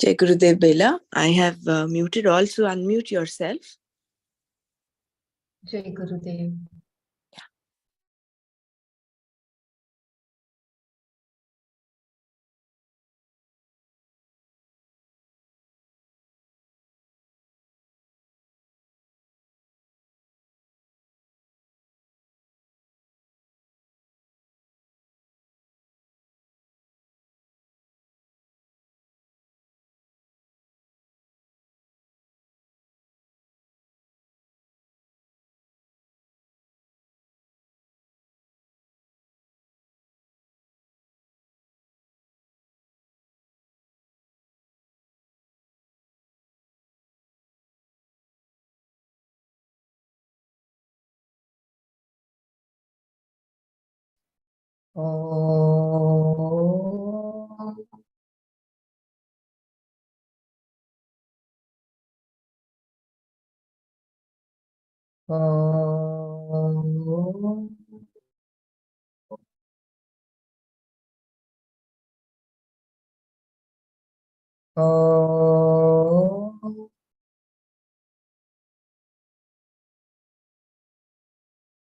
Jai Gurudev Bela. I have muted also. Unmute yourself. Jai Gurudev. Om. Om. Om.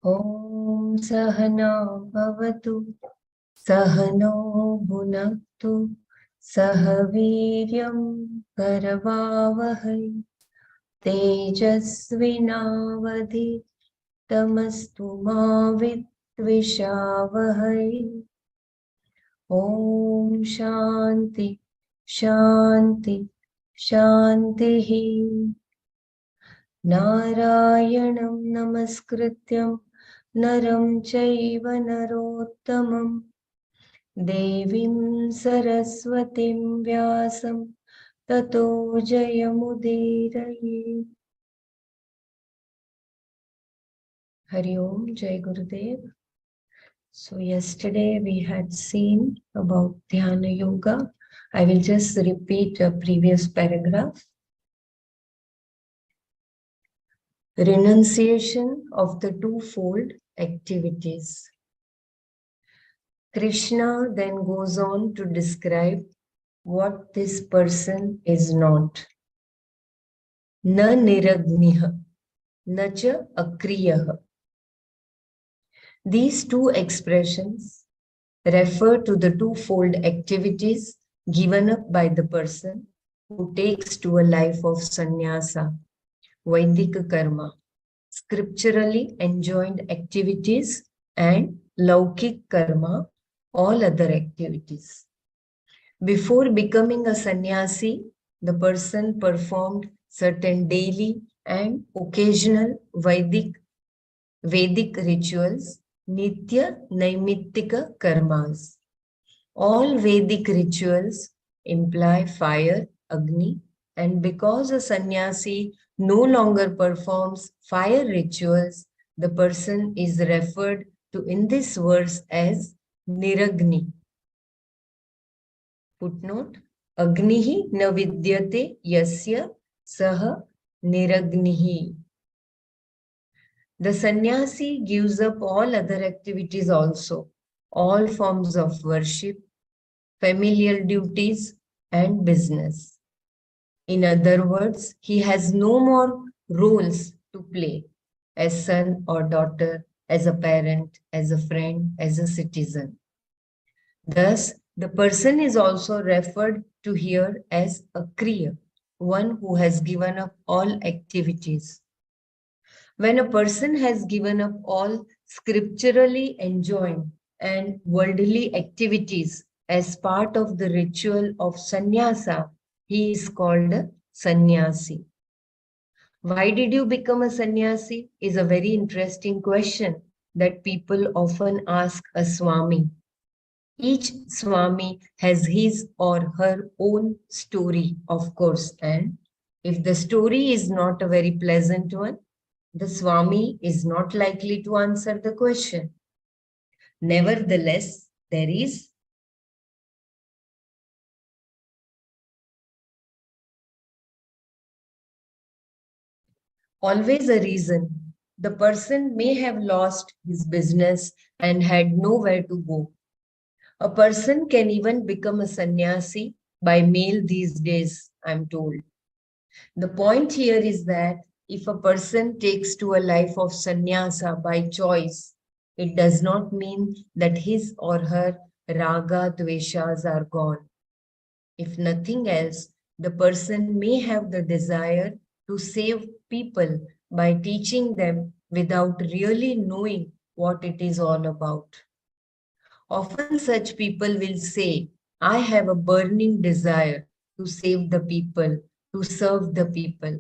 Om Sahana Bhavatu Sahano Bhunaktu Sahaviryam Karavavahai Tejasvinavadhi Tamastu ma Vidvishavahai. Om Shanti Shanti Shantihi. Narayanam Namaskrityam Naram Chaiva Narottamam Devim Saraswatim Vyasam Tato Jayamudiraye. Hari Om. Jai Gurudev. So yesterday we had seen about Dhyana Yoga. I will just repeat a previous paragraph. Renunciation of the twofold activities. Krishna then goes on to describe what this person is not. Na niragniha, na cha akriyaha. These two expressions refer to the twofold activities given up by the person who takes to a life of sannyasa, Vaidika karma, scripturally enjoined activities, and laukik karma, all other activities. Before becoming a sannyasi, the person performed certain daily and occasional Vedic rituals, Nitya Naimittika karmas. All Vedic rituals imply fire, Agni, and because a sannyasi no longer performs fire rituals, the person is referred to in this verse as Niragni. Footnote: Agnihi na vidyate yasya saha niragnihi. The sannyasi gives up all other activities also, all forms of worship, familial duties, and business. In other words, he has no more roles to play as son or daughter, as a parent, as a friend, as a citizen. Thus, the person is also referred to here as a kriya, one who has given up all activities. When a person has given up all scripturally enjoined and worldly activities as part of the ritual of sannyasa, he is called a sannyasi. Why did you become a sannyasi is a very interesting question that people often ask a swami. Each swami has his or her own story, of course, and if the story is not a very pleasant one, the swami is not likely to answer the question. Nevertheless, there is always a reason. The person may have lost his business and had nowhere to go. A person can even become a sannyasi by male these days, I'm told. The point here is that if a person takes to a life of sannyasa by choice, it does not mean that his or her raga dveshas are gone. If nothing else, the person may have the desire to save people by teaching them without really knowing what it is all about. Often such people will say, I have a burning desire to save the people, to serve the people.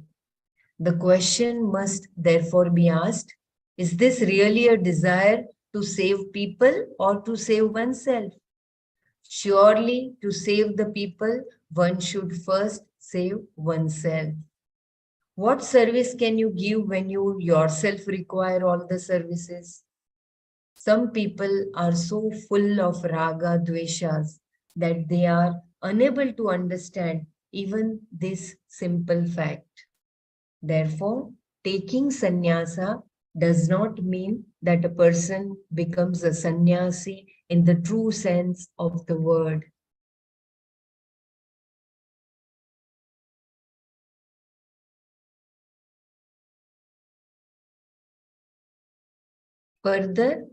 The question must therefore be asked, is this really a desire to save people or to save oneself? Surely, to save the people, one should first save oneself. What service can you give when you yourself require all the services? Some people are so full of raga dveshas that they are unable to understand even this simple fact. Therefore, taking sannyasa does not mean that a person becomes a sannyasi in the true sense of the word. Further,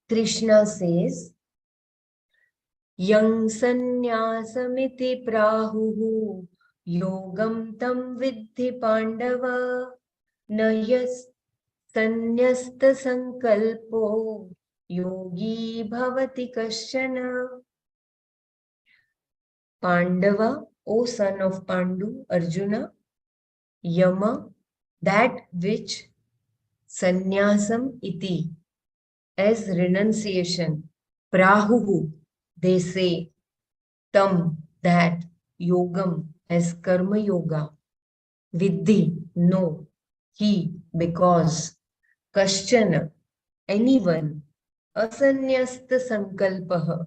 Krishna says, Yang sanyasamiti prahuhu yogam tam vidhi pandava na yas sanyasta sankalpo yogi bhavati kashana. Pandava, O son of Pandu, Arjuna, Yama, that which sannyasam iti, as renunciation, prahuhu, they say, tam, that, yogam, as karma yoga, vidhi, no, he, because, kaschana, anyone, asanyasta sankalpaha,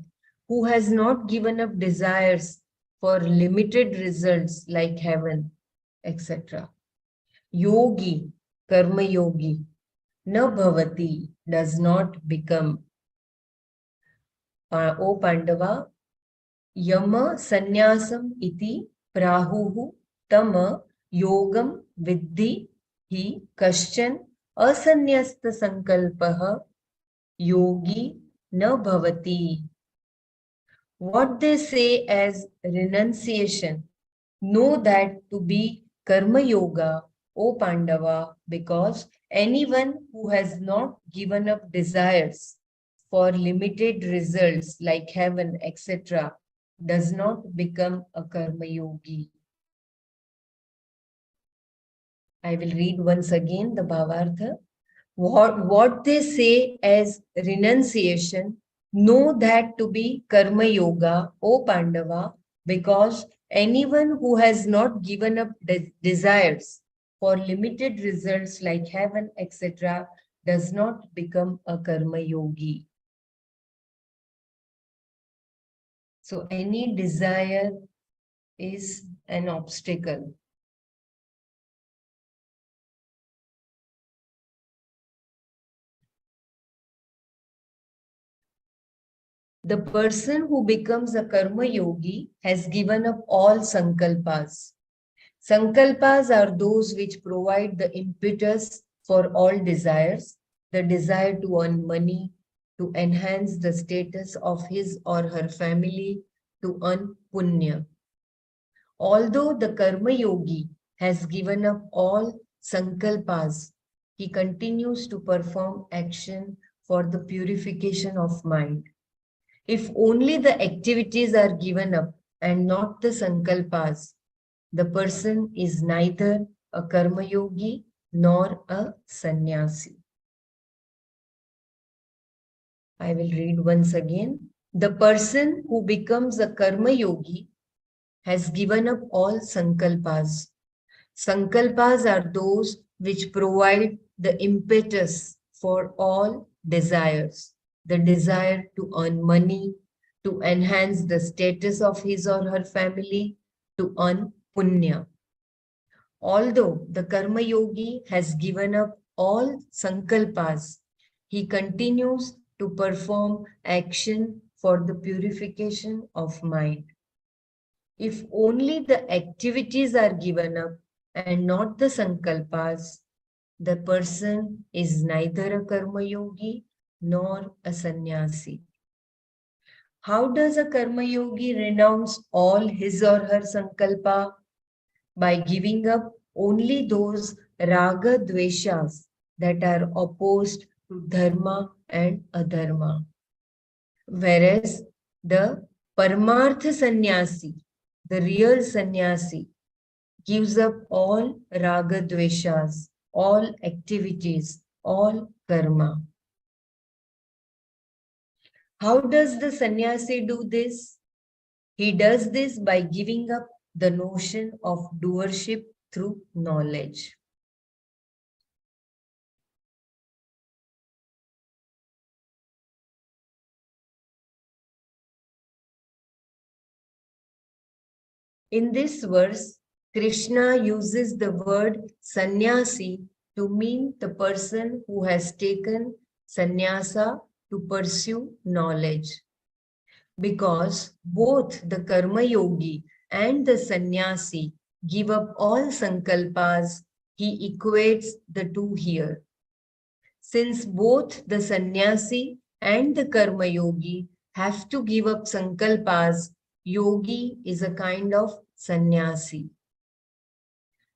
who has not given up desires for limited results like heaven, etc. Yogi, karma yogi, na bhavati, does not become. O Pandava, yama sannyasam iti prahuhu tama yogam vidhi hi kaschan asanyasta sankalpaha yogi na bhavati. What they say as renunciation, know that to be karma yoga, O Pandava, because anyone who has not given up desires for limited results like heaven, etc., does not become a karma yogi. I will read once again the Bhavartha. What they say as renunciation, know that to be karma yoga, O Pandava, because anyone who has not given up desires for limited results like heaven, etc., does not become a karma yogi. So any desire is an obstacle. The person who becomes a karma yogi has given up all sankalpas. Sankalpas are those which provide the impetus for all desires, the desire to earn money, to enhance the status of his or her family, to earn punya. Although the karma yogi has given up all sankalpas, he continues to perform action for the purification of mind. If only the activities are given up and not the sankalpas, the person is neither a karma yogi nor a sannyasi. I will read once again. The person who becomes a karma yogi has given up all sankalpas. Sankalpas are those which provide the impetus for all desires. The desire to earn money, to enhance the status of his or her family, to earn punya. Although the karma yogi has given up all sankalpas, he continues to perform action for the purification of mind. If only the activities are given up and not the sankalpas, the person is neither a karma yogi nor a sannyasi. How does a karma yogi renounce all his or her sankalpa? By giving up only those raga dveshas that are opposed to dharma and adharma. Whereas the Paramartha sannyasi, the real sannyasi, gives up all raga dveshas, all activities, all karma. How does the sannyasi do this? He does this by giving up the notion of doership through knowledge. In this verse, Krishna uses the word sannyasi to mean the person who has taken sannyasa to pursue knowledge. Because both the karma yogi and the sannyasi give up all sankalpas, he equates the two here. Since both the sannyasi and the karma yogi have to give up sankalpas, yogi is a kind of sannyasi.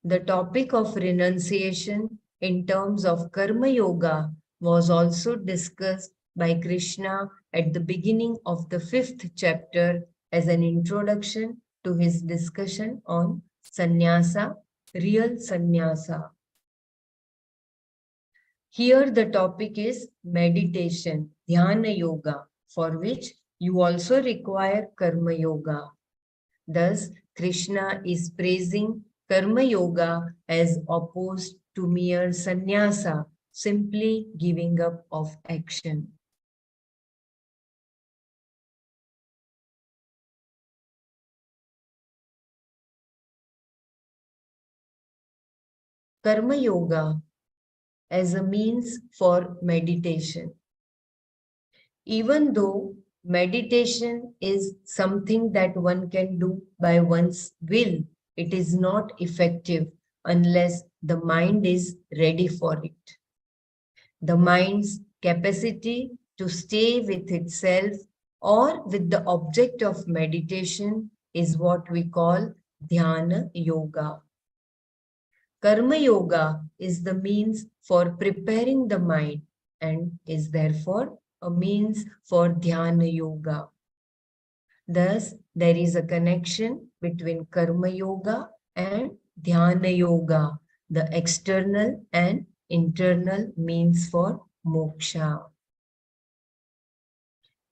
The topic of renunciation in terms of karma yoga was also discussed by Krishna at the beginning of the 5th chapter as an introduction to his discussion on sannyasa, real sannyasa. Here the topic is meditation, dhyana yoga, for which you also require karma yoga. Thus, Krishna is praising karma yoga as opposed to mere sannyasa, simply giving up of action. Karma yoga as a means for meditation. Even though meditation is something that one can do by one's will, it is not effective unless the mind is ready for it. The mind's capacity to stay with itself or with the object of meditation is what we call dhyana yoga. Karma yoga is the means for preparing the mind and is therefore a means for dhyana yoga. Thus, there is a connection between karma yoga and dhyana yoga, the external and internal means for moksha.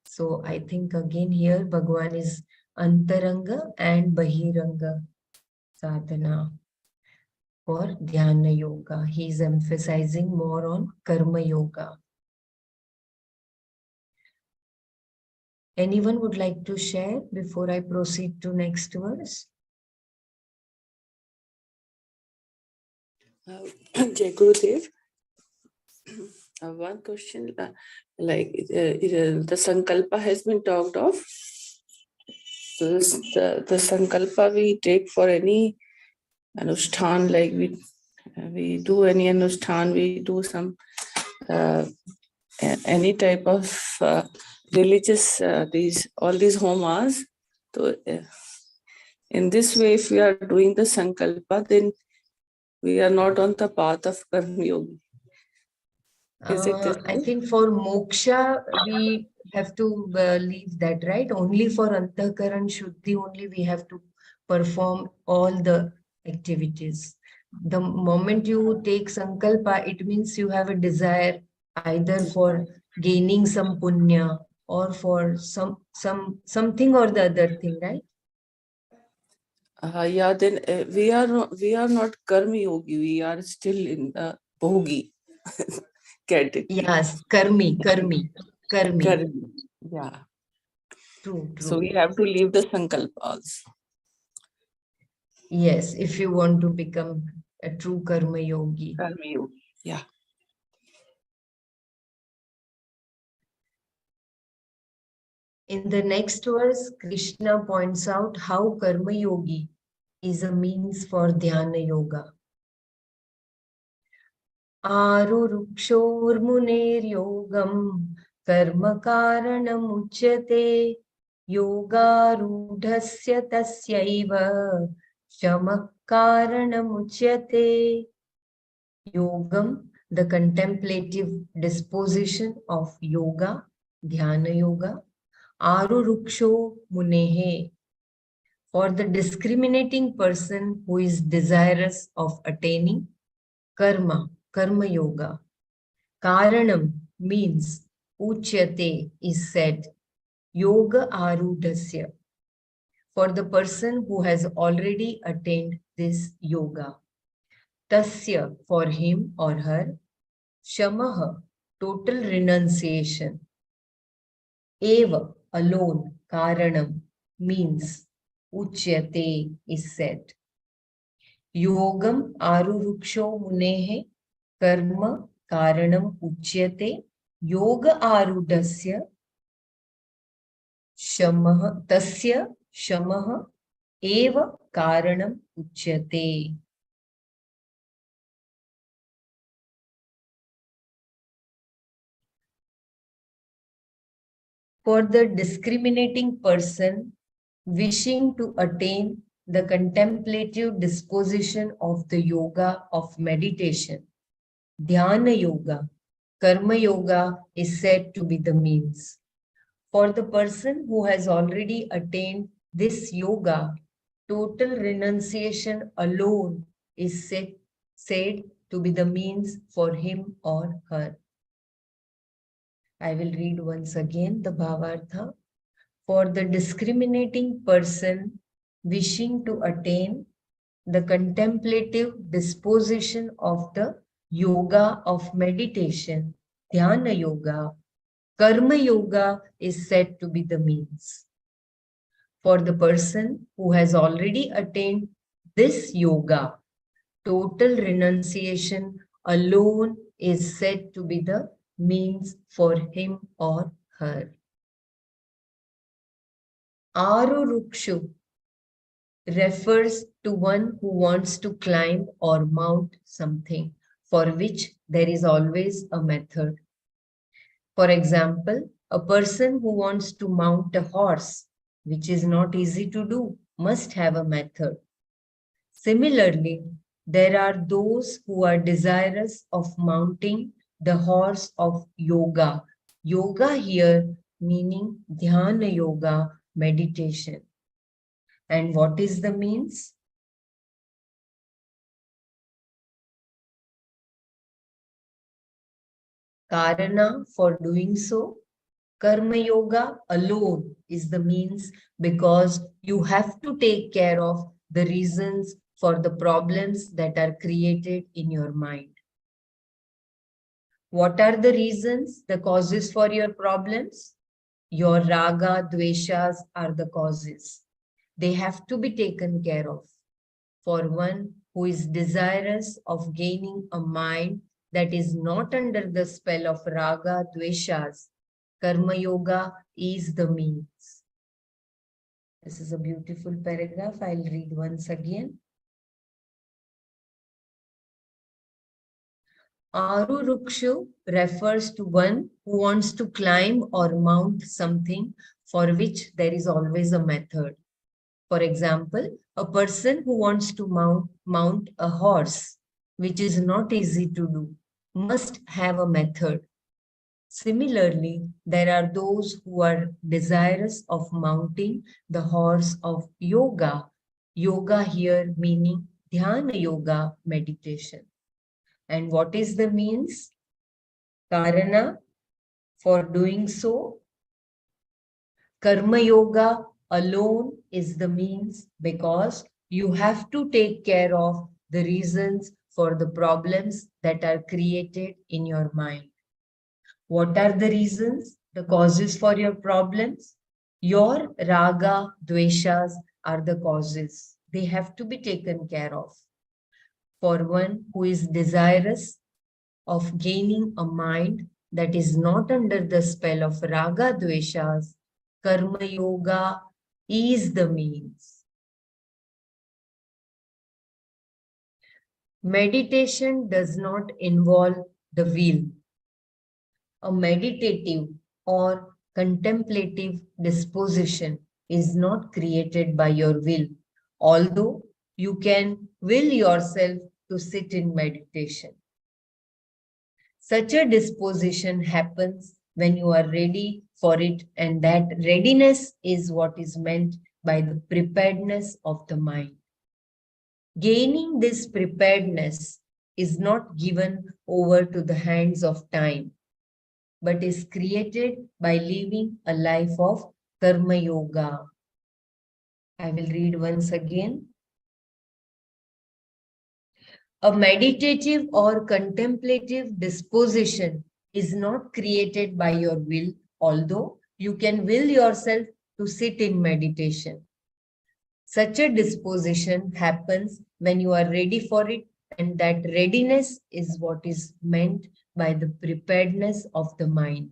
So I think again here Bhagwan is antaranga and bahiranga sadhana for dhyana yoga. He is emphasizing more on karma yoga. Anyone would like to share before I proceed to next verse? Jai Gurudev. One question, the Sankalpa has been talked of. So the Sankalpa we take for any Anushthan, like we do any Anushthan, we do some any type of religious, all these homas. So in this way, if we are doing the Sankalpa, then we are not on the path of Karma Yoga. Is it this I way? think for moksha, we have to leave that, right? Only for antakaran shuddhi, only we have to perform all the activities. The moment you take sankalpa, it means you have a desire either for gaining some punya or for something or the other thing, right? Yeah, then we are not Karma Yogi. We are still in the Bhogi category. Yes, karmi. Karmi. Yeah. True. So we have to leave the Sankalpas. Yes, if you want to become a true karma yogi. Karma Yogi. Yeah. In the next verse, Krishna points out how Karma Yogi is a means for Dhyana Yoga. Arurukshormuneryogam karma karanamuchyate yogarudhasya tasyaiva shamak karanamuchyate. Yogam, the contemplative disposition of yoga, dhyana yoga. Aruruksho munehe, for the discriminating person who is desirous of attaining karma, karma yoga. Karanam means uchyate is said. Yoga arudhasya, for the person who has already attained this yoga. Tasya, for him or her. Shamaha, total renunciation. Eva, alone. Karanam means uchyate is said. Yogam aruruksho munehe karma karanam uchyate yoga arudasya shamaha tasya shamaha eva karanam uchyate. For the discriminating person wishing to attain the contemplative disposition of the yoga of meditation, dhyana yoga, karma yoga is said to be the means. For the person who has already attained this yoga, total renunciation alone is said to be the means for him or her. I will read once again the Bhavartha. For the discriminating person wishing to attain the contemplative disposition of the yoga of meditation, dhyana yoga, karma yoga is said to be the means. For the person who has already attained this yoga, total renunciation alone is said to be the means for him or her. Arurukshu refers to one who wants to climb or mount something for which there is always a method. For example, a person who wants to mount a horse, which is not easy to do, must have a method. Similarly, there are those who are desirous of mounting the horse of yoga. Yoga here meaning dhyana yoga, meditation. And what is the means? Karana for doing so. Karma yoga alone is the means because you have to take care of the reasons for the problems that are created in your mind. What are the reasons, the causes for your problems? Your raga, dveshas are the causes. They have to be taken care of. For one who is desirous of gaining a mind that is not under the spell of raga, dveshas, karma yoga is the means. This is a beautiful paragraph. I'll read once again. Arurukshu refers to one who wants to climb or mount something for which there is always a method. For example, a person who wants to mount a horse, which is not easy to do, must have a method. Similarly, there are those who are desirous of mounting the horse of yoga. Yoga here meaning dhyana yoga, meditation. And what is the means? Karana for doing so. Karma yoga alone is the means because you have to take care of the reasons for the problems that are created in your mind. What are the reasons, the causes for your problems? Your raga, dveshas are the causes. They have to be taken care of. For one who is desirous of gaining a mind that is not under the spell of raga, dveshas, Karma Yoga is the means. Meditation does not involve the will. A meditative or contemplative disposition is not created by your will, although you can will yourself to sit in meditation. Such a disposition happens when you are ready for it, and that readiness is what is meant by the preparedness of the mind. Gaining this preparedness is not given over to the hands of time, but is created by living a life of Karma Yoga. I will read once again. A meditative or contemplative disposition is not created by your will, although you can will yourself to sit in meditation. Such a disposition happens when you are ready for it, and that readiness is what is meant by the preparedness of the mind.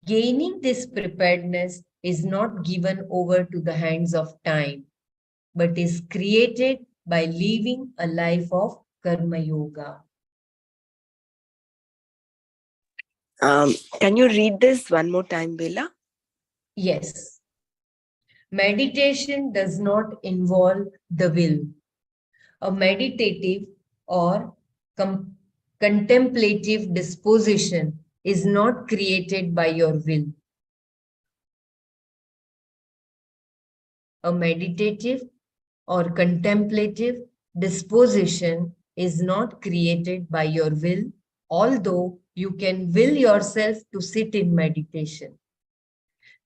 Gaining this preparedness is not given over to the hands of time, but is created by living a life of Karma Yoga. Can you read this one more time, Bela? Yes. Meditation does not involve the will. A meditative or contemplative disposition is not created by your will. A meditative or contemplative disposition is not created by your will, although you can will yourself to sit in meditation.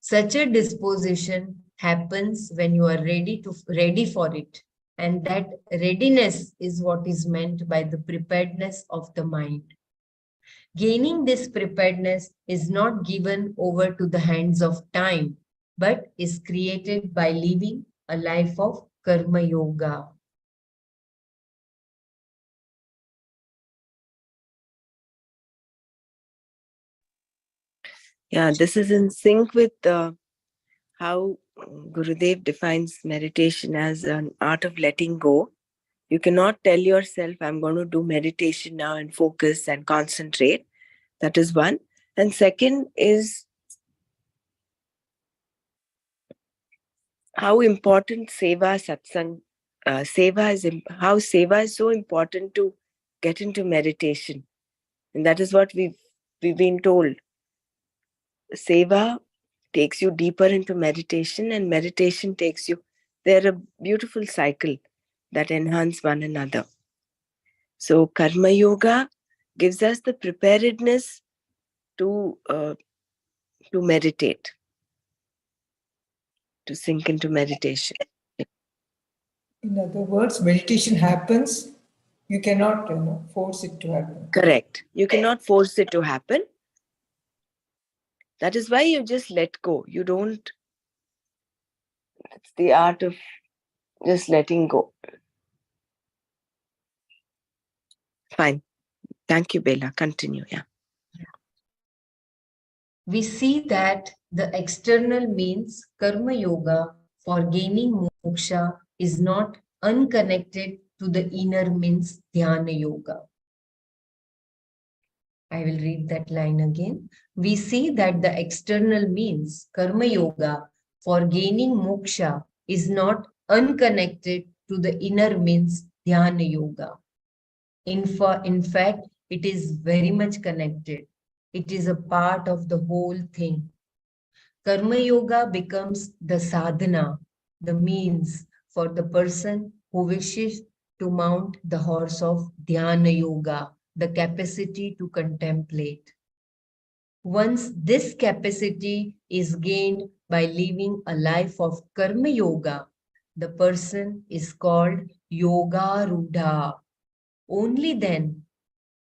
Such a disposition happens when you are ready for it, and that readiness is what is meant by the preparedness of the mind. Gaining this preparedness is not given over to the hands of time, but is created by living a life of Karma Yoga. Yeah, this is in sync with how Gurudev defines meditation as an art of letting go. You cannot tell yourself, I'm going to do meditation now and focus and concentrate. That is one. And second is how important seva satsang, how seva is so important to get into meditation. And that is what we've been told. Seva takes you deeper into meditation, and meditation takes you, they're a beautiful cycle that enhance one another. So Karma Yoga gives us the preparedness to meditate, to sink into meditation. In other words, meditation happens, you cannot force it to happen. Correct. You cannot force it to happen. That is why you just let go. You don't, it's the art of just letting go. Fine. Thank you, Bela. Continue. Yeah. We see that the external means Karma Yoga for gaining moksha is not unconnected to the inner means Dhyana Yoga. I will read that line again. We see that the external means Karma Yoga for gaining moksha is not unconnected to the inner means Dhyana Yoga. In fact, it is very much connected. It is a part of the whole thing. Karma Yoga becomes the sadhana, the means for the person who wishes to mount the horse of Dhyana Yoga, the capacity to contemplate. Once this capacity is gained by living a life of Karma Yoga, the person is called Yoga Rudha. Only then,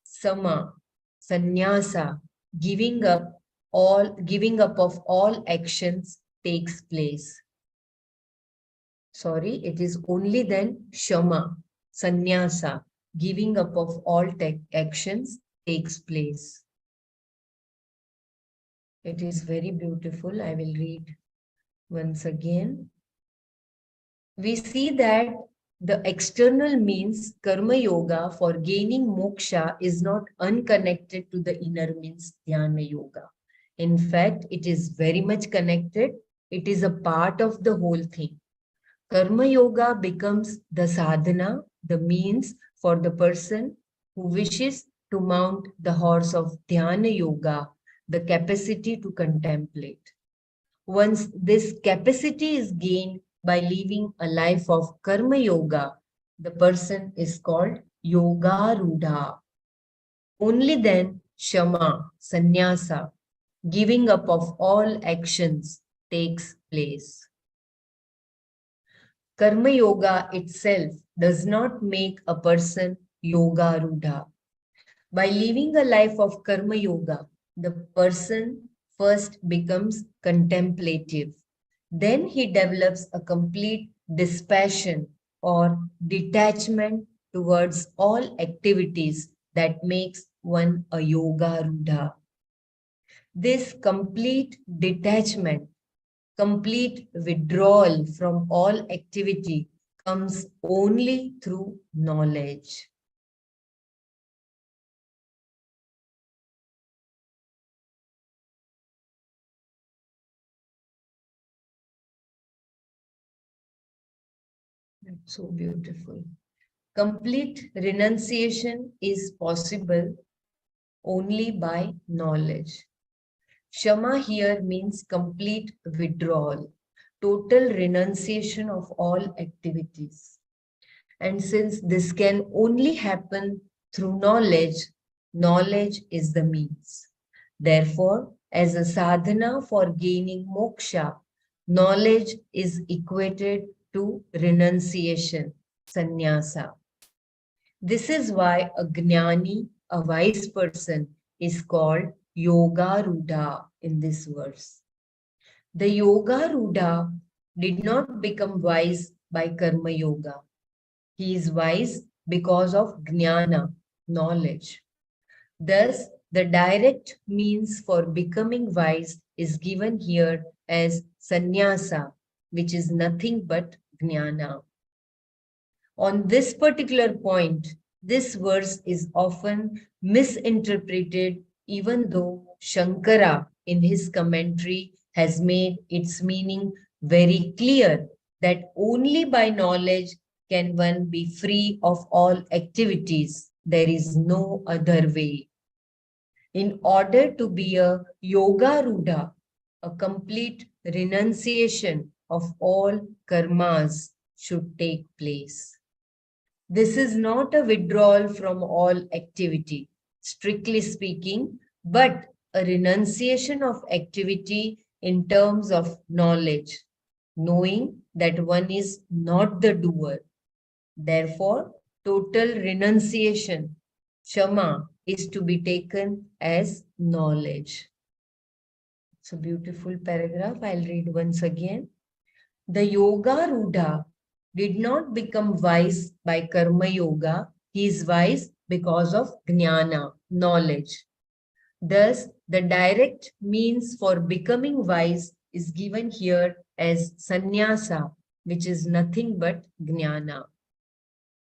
sama, sannyasa, giving up of all actions takes place. Sorry, it is only then shama, sannyasa, giving up of all actions takes place. It is very beautiful. I will read once again. We see that the external means karma yoga for gaining moksha is not unconnected to the inner means dhyana yoga. In fact, it is very much connected. It is a part of the whole thing. Karma yoga becomes the sadhana, the means for the person who wishes to mount the horse of dhyana yoga, the capacity to contemplate. Once this capacity is gained by living a life of karma yoga, the person is called yoga rudha. Only then shama, sannyasa, giving up of all actions takes place. Karma yoga itself does not make a person yoga rudha. By living a life of karma yoga, the person first becomes contemplative. Then he develops a complete dispassion or detachment towards all activities that makes one a yoga rudha. This complete detachment, complete withdrawal from all activity comes only through knowledge. That's so beautiful. Complete renunciation is possible only by knowledge. Shama here means complete withdrawal, total renunciation of all activities. And since this can only happen through knowledge, knowledge is the means. Therefore, as a sadhana for gaining moksha, knowledge is equated to renunciation, sannyasa. This is why a gnani, a wise person, is called yoga rudha in this verse. The yoga rudha did not become wise by karma yoga. He is wise because of jnana, knowledge. Thus, the direct means for becoming wise is given here as sannyasa, which is nothing but jnana. On this particular point, this verse is often misinterpreted, even though Shankara, in his commentary, has made its meaning very clear that only by knowledge can one be free of all activities. There is no other way. In order to be a yoga rudha, a complete renunciation of all karmas should take place. This is not a withdrawal from all activity, strictly speaking, but a renunciation of activity in terms of knowledge, knowing that one is not the doer. Therefore, total renunciation, shama, is to be taken as knowledge. It's a beautiful paragraph. I'll read once again. The yoga rudha did not become wise by karma yoga. He is wise because of jnana, knowledge. Thus, the direct means for becoming wise is given here as sannyasa, which is nothing but jnana.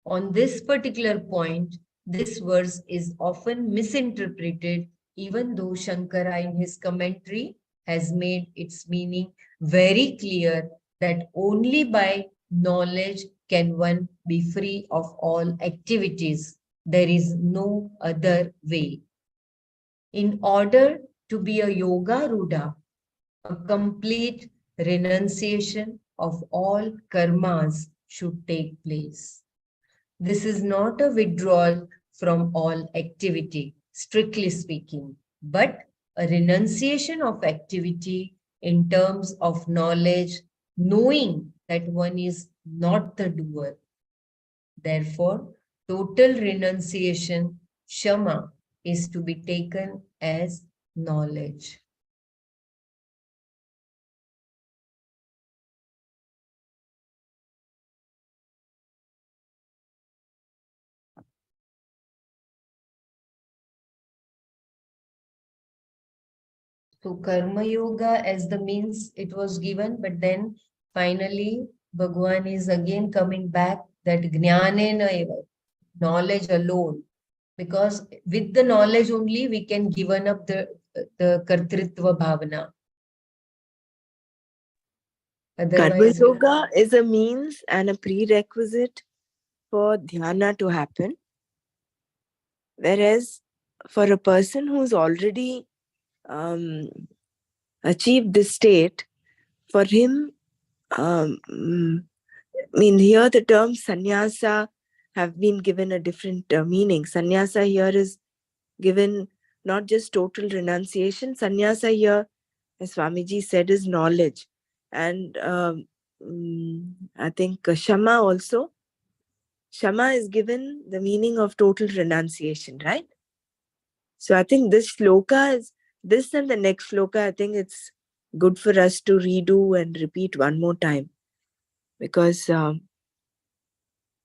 On this particular point, this verse is often misinterpreted, even though Shankara in his commentary has made its meaning very clear that only by knowledge can one be free of all activities. There is no other way. In order to be a yoga rudha, a complete renunciation of all karmas should take place. This is not a withdrawal from all activity, strictly speaking, but a renunciation of activity in terms of knowledge, knowing that one is not the doer. Therefore, total renunciation, shama, is to be taken as knowledge. So Karma Yoga as the means it was given, but then finally Bhagwan is again coming back that Jnanena eva, knowledge alone. Because with the knowledge only we can given up the Kartritva Bhavana. Karma Otherwise, yoga is a means and a prerequisite for dhyana to happen. Whereas for a person who's already achieved this state, for him, I mean, here the term sannyasa have been given a different meaning. Sannyasa here is given not just total renunciation. Sannyasa here, as Swamiji said, is knowledge. And I think Shama also. Shama is given the meaning of total renunciation, right? So I think this shloka is, this and the next shloka, I think it's good for us to redo and repeat one more time. Because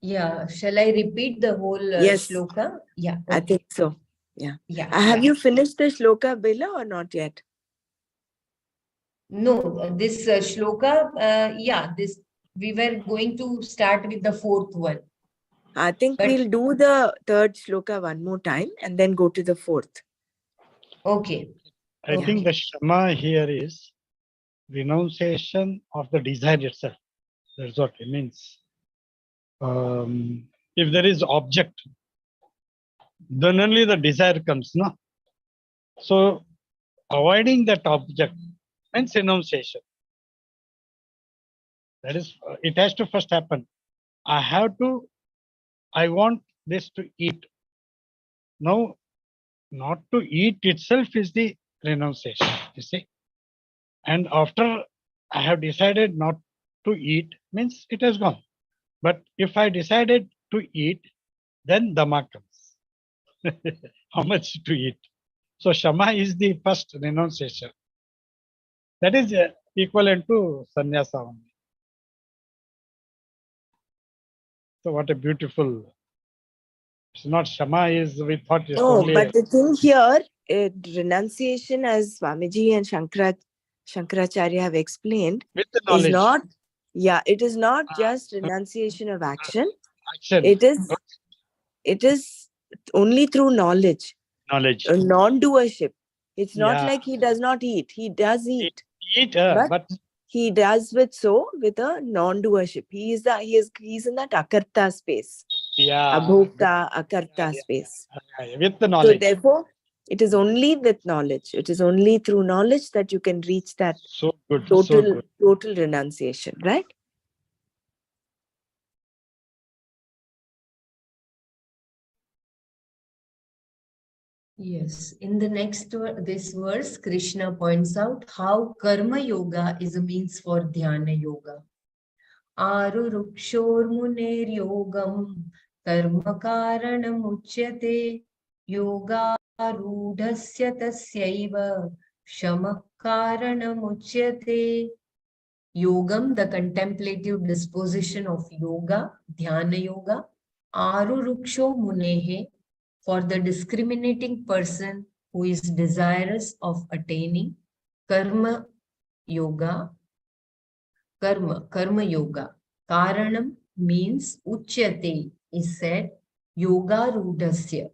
yeah, shall I repeat the whole yes, shloka? Yeah, I okay. think so. Yeah. Yeah. Have you finished the shloka, Bila, or not yet? No, this shloka, yeah, this we were going to start with the fourth one. I think But- we'll do the third shloka one more time and then go to the fourth. Okay. I think the Shama here is renunciation of the desire itself. That's what it means. If there is object, then only the desire comes, no? So avoiding that object means renunciation. That is, it has to first happen. I want this to eat. Now, not to eat itself is the renunciation, you see. And after I have decided not to eat, means it has gone. But if I decided to eat, then Dhamma comes. How much to eat? So Shama is the first renunciation. That is equivalent to sannyasa only. So what a beautiful. It's not Shama is, we thought it's No, only. but the thing here, renunciation, as Swamiji and Shankaracharya have explained, With the is knowledge. not, yeah, it is not just renunciation of action. Action. It is only through knowledge, Knowledge. non-doership. It's not Yeah. like he does not eat. He does eat, Eat, but he does with a non-doership. He's in that akarta space, yeah, abhokta, akarta space. with the So knowledge. therefore, it is only with knowledge. It is only through knowledge that you can reach that So good. total renunciation, right? Yes, in the next this verse, Krishna points out how Karma Yoga is a means for Dhyana Yoga. Arurukshormuner yogam karma karanam uchyate yogarudhasya tasyaiva shama karanam uchyate. Yogam, the contemplative disposition of yoga, Dhyana Yoga. Aruruksho munehe, for the discriminating person who is desirous of attaining karma yoga. Karma yoga. Karanam means uchyate is said yoga rudhasya.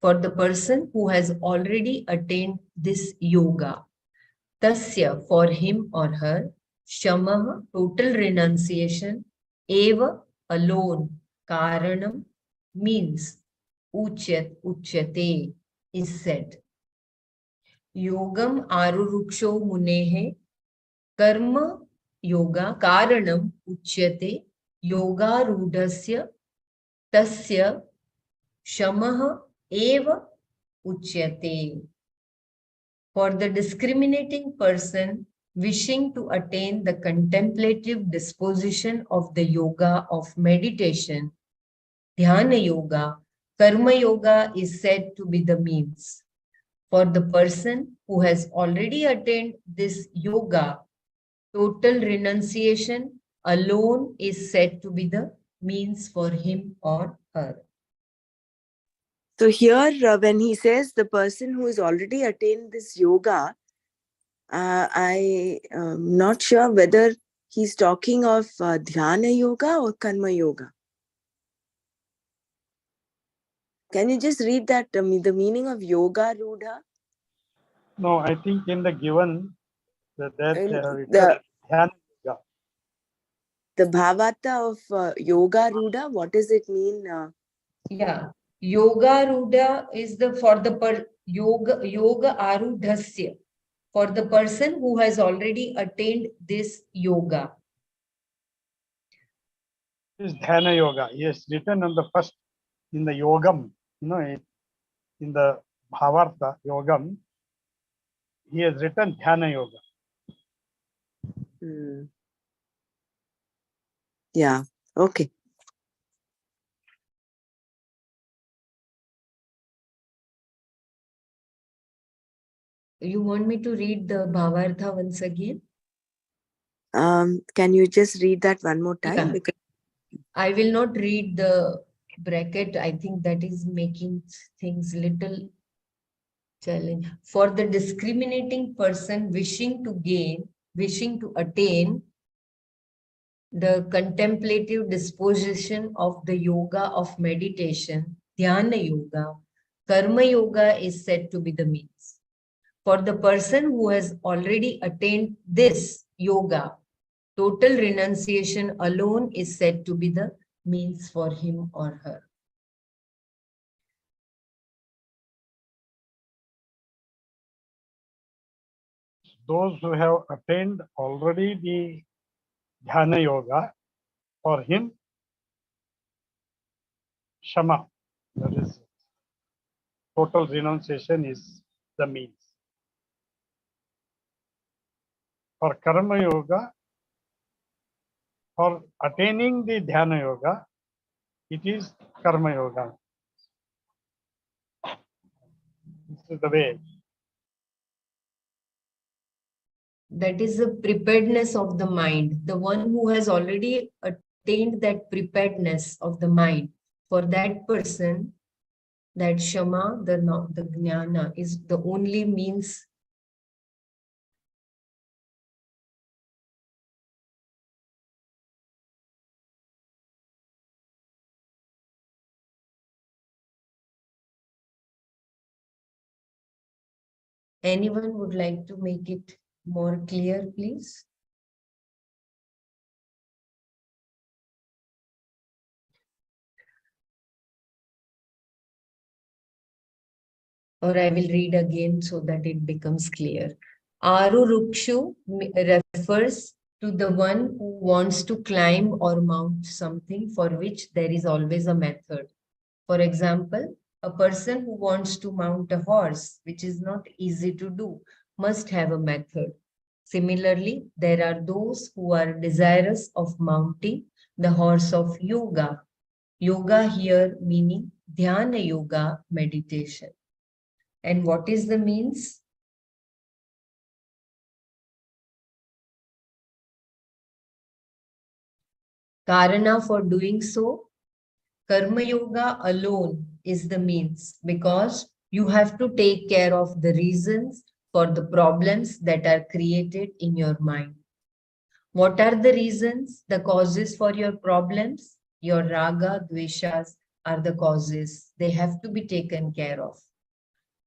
For the person who has already attained this yoga. Tasya, for him or her. Shamaha, total renunciation. Eva, alone. Karanam means uchyate is said. Yogam aruruksho munehe karma yoga karanam uchyate yoga rudhasya tasya shamaha eva uchyate. For the discriminating person wishing to attain the contemplative disposition of the yoga of meditation, Dhyana Yoga, Karma Yoga is said to be the means. For the person who has already attained this yoga, total renunciation alone is said to be the means for him or her. So here, when he says the person who has already attained this yoga, I am not sure whether he's talking of dhyana yoga or karma yoga. Can you just read that, the meaning of yoga rudha? No, I think in the given that they have written Dhyana Yoga. The bhavata of yoga rudha, what does it mean? Yeah, yoga rudha is yoga arudhasya, for the person who has already attained this yoga. Is Dhyana Yoga. Yes, written on the first in the Yogam, in the Bhavartha Yogam, he has written Dhyana Yoga. Yeah, okay. You want me to read the Bhavartha once again? Can you just read that one more time? Yeah. Because I will not read the bracket. I think that is making things little challenge. For the discriminating person wishing to attain the contemplative disposition of the yoga of meditation, dhyana yoga, karma yoga is said to be the means. For the person who has already attained this yoga, total renunciation alone is said to be the means for him or her. Those who have attained already the Dhyana Yoga, for him, Shama, that is, total renunciation is the means. For Karma Yoga, for attaining the Dhyana Yoga, it is Karma Yoga. This is the way. That is the preparedness of the mind. The one who has already attained that preparedness of the mind, for that person, that Shama, the Jnana, is the only means. Anyone would like to make it more clear, please? Or I will read again so that it becomes clear. Arurukshu refers to the one who wants to climb or mount something for which there is always a method. For example, a person who wants to mount a horse, which is not easy to do, must have a method. Similarly, there are those who are desirous of mounting the horse of yoga. Yoga here meaning dhyana yoga, meditation. And what is the means? Karana for doing so. Karma yoga alone is the means because you have to take care of the reasons for the problems that are created in your mind. What are the reasons, the causes for your problems? Your raga, dveshas are the causes. They have to be taken care of.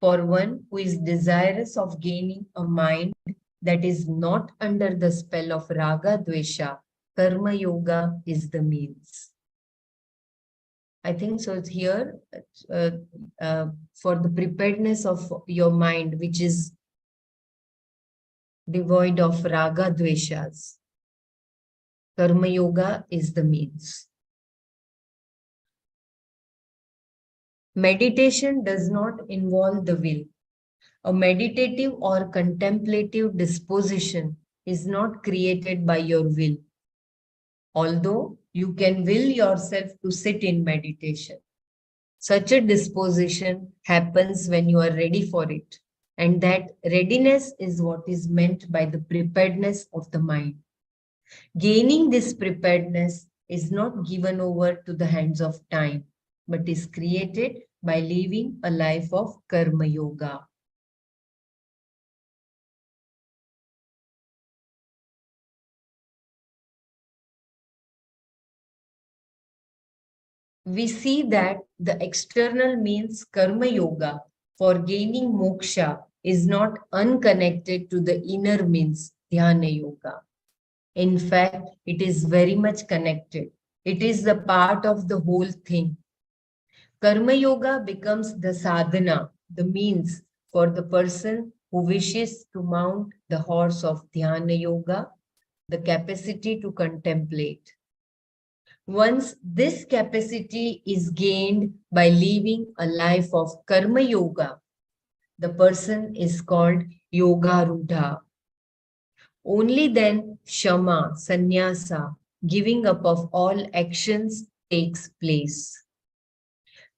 For one who is desirous of gaining a mind that is not under the spell of raga, dvesha, karma yoga is the means. I think so. It's here for the preparedness of your mind, which is devoid of raga, dveshas. Karma yoga is the means. Meditation does not involve the will. A meditative or contemplative disposition is not created by your will. Although you can will yourself to sit in meditation. Such a disposition happens when you are ready for it. And that readiness is what is meant by the preparedness of the mind. Gaining this preparedness is not given over to the hands of time, but is created by living a life of karma yoga. we see that the external means karma yoga for gaining moksha is not unconnected to the inner means dhyana yoga. In fact, it is very much connected. It is the part of the whole thing. Karma yoga becomes the sadhana, the means for the person who wishes to mount the horse of dhyana yoga, the capacity to contemplate. Once this capacity is gained by living a life of karma yoga, the person is called yoga rudha. Only then shama, sannyasa, giving up of all actions takes place.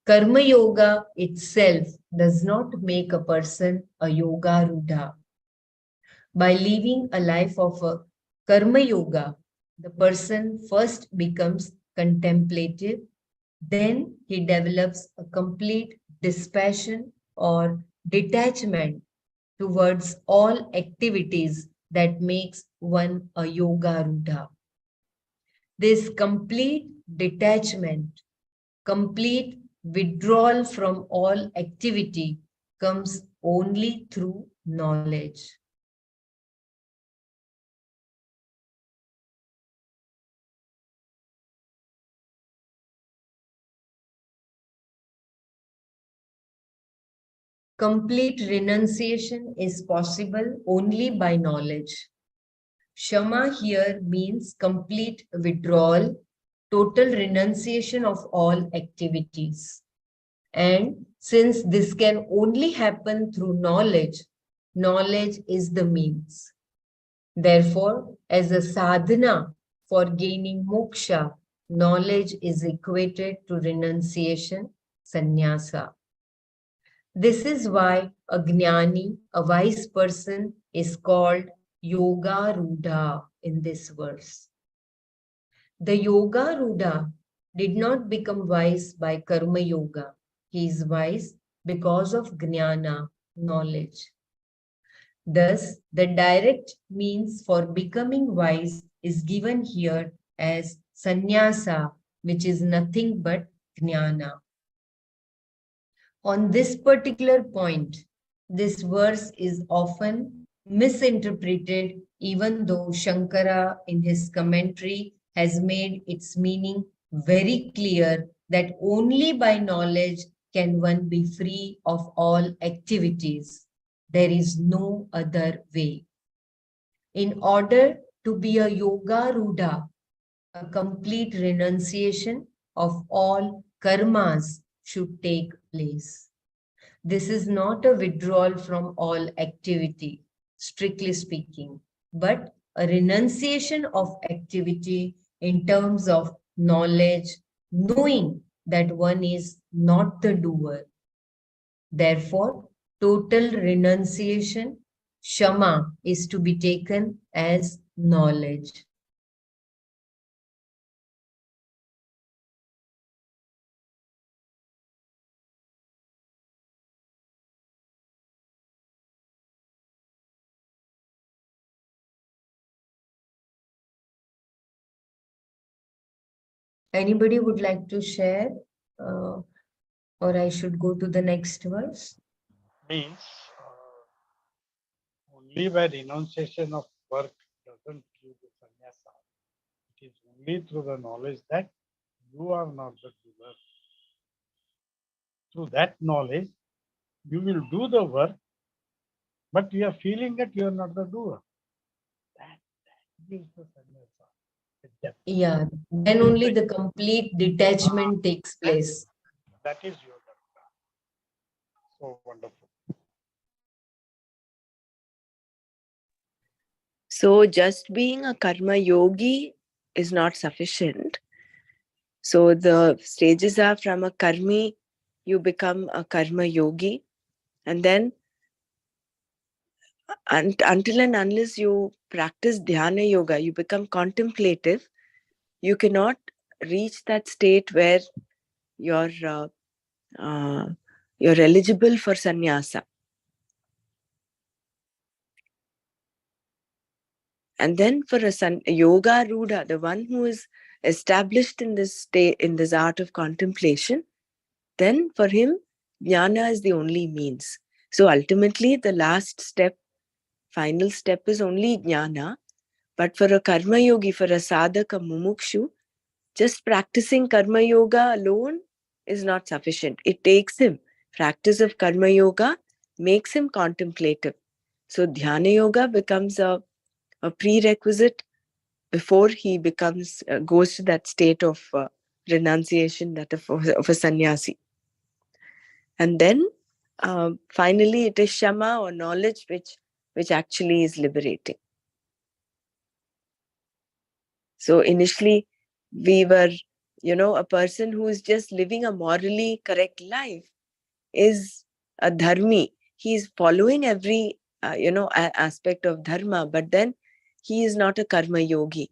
Karma yoga itself does not make a person a yoga rudha. By living a life of a karma yoga, the person first becomes contemplative, then he develops a complete dispassion or detachment towards all activities that makes one a yoga rudha. This complete detachment, complete withdrawal from all activity comes only through knowledge. Complete renunciation is possible only by knowledge. Shama here means complete withdrawal, total renunciation of all activities. And since this can only happen through knowledge, knowledge is the means. Therefore, as a sadhana for gaining moksha, knowledge is equated to renunciation, sannyasa. This is why a jnani, a wise person, is called yoga rudha in this verse. The yoga rudha did not become wise by karma yoga. He is wise because of jnana, knowledge. Thus, the direct means for becoming wise is given here as sannyasa, which is nothing but jnana. On this particular point, this verse is often misinterpreted, even though Shankara in his commentary has made its meaning very clear that only by knowledge can one be free of all activities. There is no other way. In order to be a yoga rudha, a complete renunciation of all karmas should take place. This is not a withdrawal from all activity, strictly speaking, but a renunciation of activity in terms of knowledge, knowing that one is not the doer. Therefore, total renunciation, shama, is to be taken as knowledge. Anybody would like to share? Or I should go to the next verse? Means only by renunciation of work doesn't give the sannyasa. It is only through the knowledge that you are not the doer. Through that knowledge, you will do the work, but you are feeling that you are not the doer. That gives the sannyasa. The depth. Yeah, then only the complete detachment takes place. That is yoga. So wonderful. So just being a karma yogi is not sufficient. So the stages are from a karmi, you become a karma yogi, and then until and unless you practice dhyana yoga, you become contemplative, you cannot reach that state where you're you're eligible for sannyasa. And then for a yoga rudha, the one who is established in this state, in this art of contemplation, then for him, jnana is the only means. So ultimately, the last step, final step is only jnana. But for a karma yogi, for a sadhaka mumukshu, just practicing karma yoga alone is not sufficient. It takes him, practice of karma yoga makes him contemplative. So dhyana yoga becomes a prerequisite before he becomes goes to that state of renunciation, that of a sannyasi. And then finally it is shama or knowledge which actually is liberating. So initially we were, a person who is just living a morally correct life is a dharmi. He is following every aspect of dharma, but then he is not a karma yogi.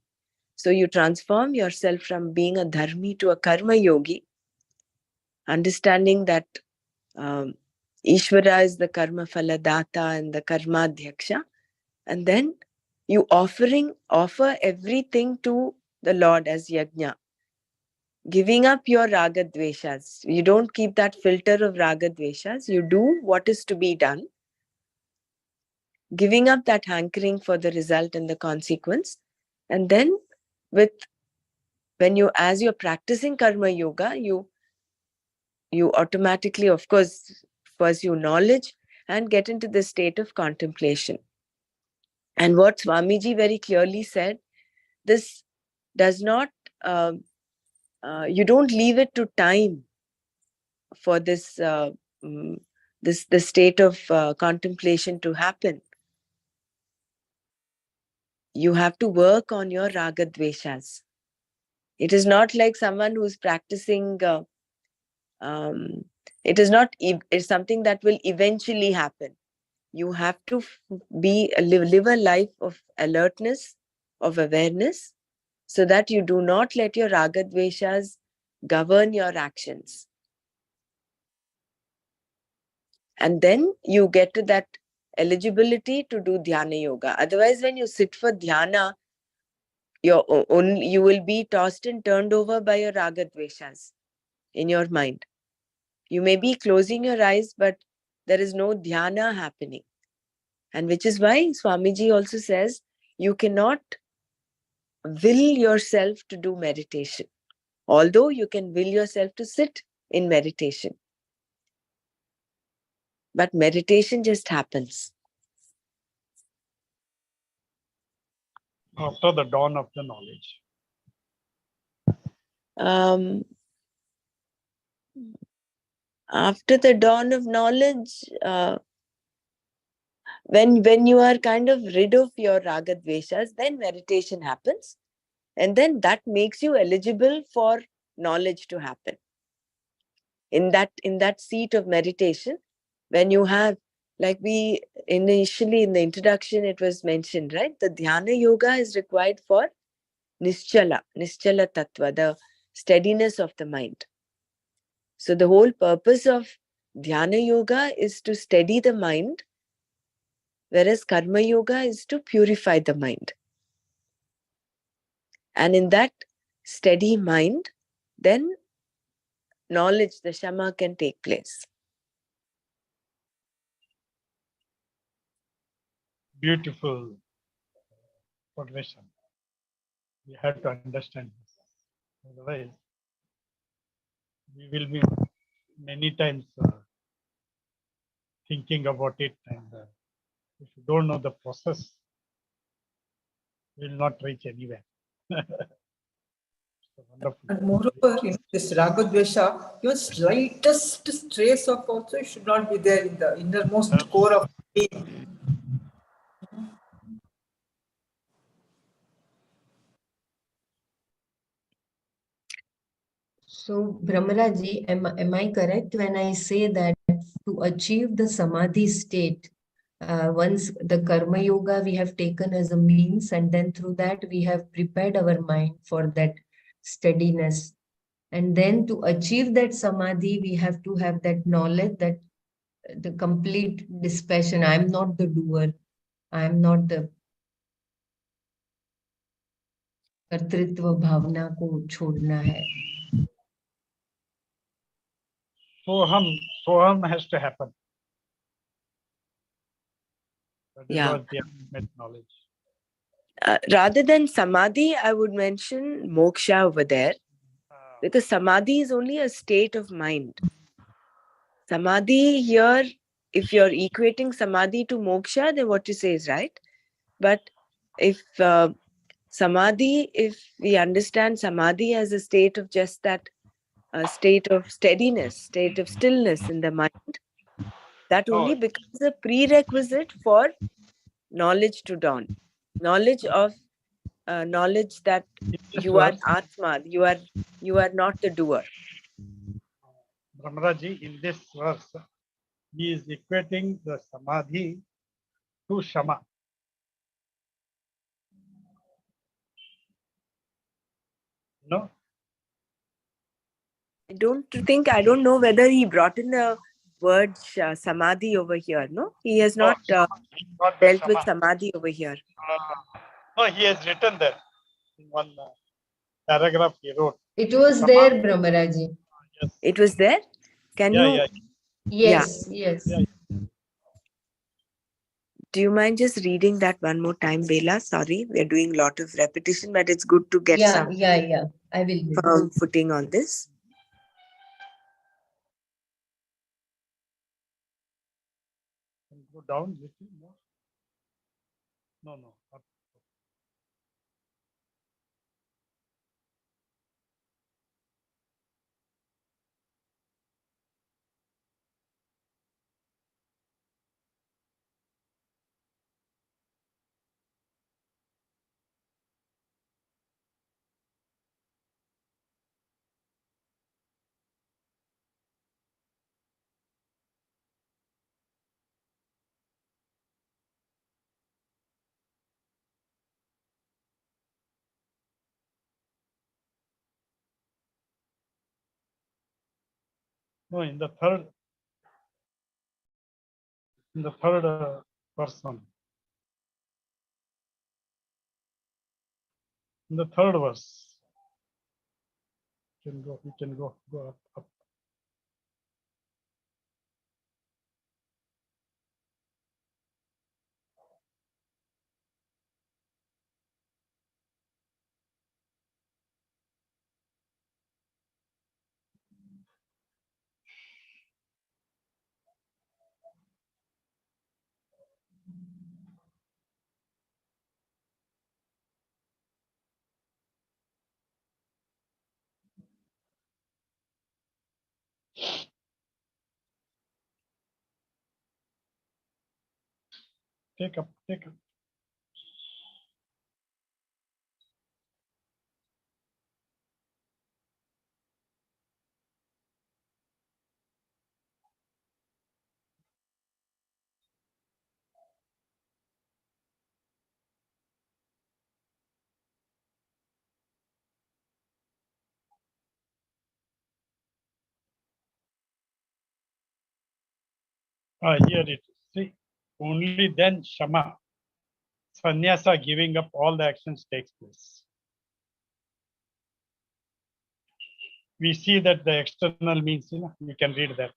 So you transform yourself from being a dharmi to a karma yogi, understanding that Ishvara is the karma phala data and the karma dhyaksha, and then you offer everything to the Lord as yajna, giving up your raga dveshas. You don't keep that filter of raga dveshas. You do what is to be done, giving up that hankering for the result and the consequence. And then as you're practicing karma yoga, you automatically, of course, pursue knowledge and get into the state of contemplation. And what Swamiji very clearly said, this does not, you don't leave it to time for this the state of contemplation to happen. You have to work on your raga dveshas. It is not like someone who's practicing. It is not. It's something that will eventually happen. You have to live a life of alertness, of awareness, so that you do not let your raga dveshas govern your actions. And then you get to that eligibility to do dhyana yoga. Otherwise, when you sit for dhyana, you will be tossed and turned over by your raga dveshas in your mind. You may be closing your eyes, but there is no dhyana happening. And which is why Swamiji also says, you cannot will yourself to do meditation. Although you can will yourself to sit in meditation. But meditation just happens. After the dawn of the knowledge. After the dawn of knowledge, when you are kind of rid of your raga dveshas, then meditation happens. And then that makes you eligible for knowledge to happen. In that seat of meditation, when you have, like we initially in the introduction, it was mentioned, right? The dhyana yoga is required for nischala tattva, the steadiness of the mind. So the whole purpose of dhyana yoga is to steady the mind, whereas karma yoga is to purify the mind. And in that steady mind, then knowledge, the shama, can take place. Beautiful progression. We have to understand this. Otherwise, we will be many times thinking about it, and if you don't know the process, you will not reach anywhere. Wonderful. And moreover, this raga dvesha, your slightest trace of also should not be there in the innermost core of being. So, Brahmaraji, am I correct when I say that to achieve the samadhi state, once the karma yoga we have taken as a means, and then through that we have prepared our mind for that steadiness. And then to achieve that samadhi, we have to have that knowledge, that the complete dispassion. I'm not the doer. I'm not the कर्तृत्व भावना को छोड़ना है. Soham has to happen. That is Yeah. what the ultimate knowledge. Rather than samadhi, I would mention moksha over there, because samadhi is only a state of mind. Samadhi here, if you're equating samadhi to moksha, then what you say is right. But if samadhi, if we understand samadhi as a state of just that state of steadiness, state of stillness in the mind, that No, only becomes a prerequisite for knowledge to dawn. Knowledge of knowledge that in this you are verse, Atma, you are not the doer. Brahmaraji, in this verse, he is equating the samadhi to shama. No, I don't know whether he brought in the word samadhi over here. No, he has not he got the dealt with shama. samadhi over here. No, he has written that in one paragraph he wrote. It was Shama. there, Brahmaraji. Yes. It was there. Can Yeah, you? yeah. Yes, yes. Yeah. Do you mind just reading that one more time, Bela? Sorry, we are doing a lot of repetition, but it's good to get Yeah, some yeah. I will do. firm footing on this. Can you go down little more? No. Up. No, in the third person. In the third verse. You can go up. Take up. Here it is. See, only then shama, sannyasa, giving up all the actions takes place. We see that the external means, you can read that.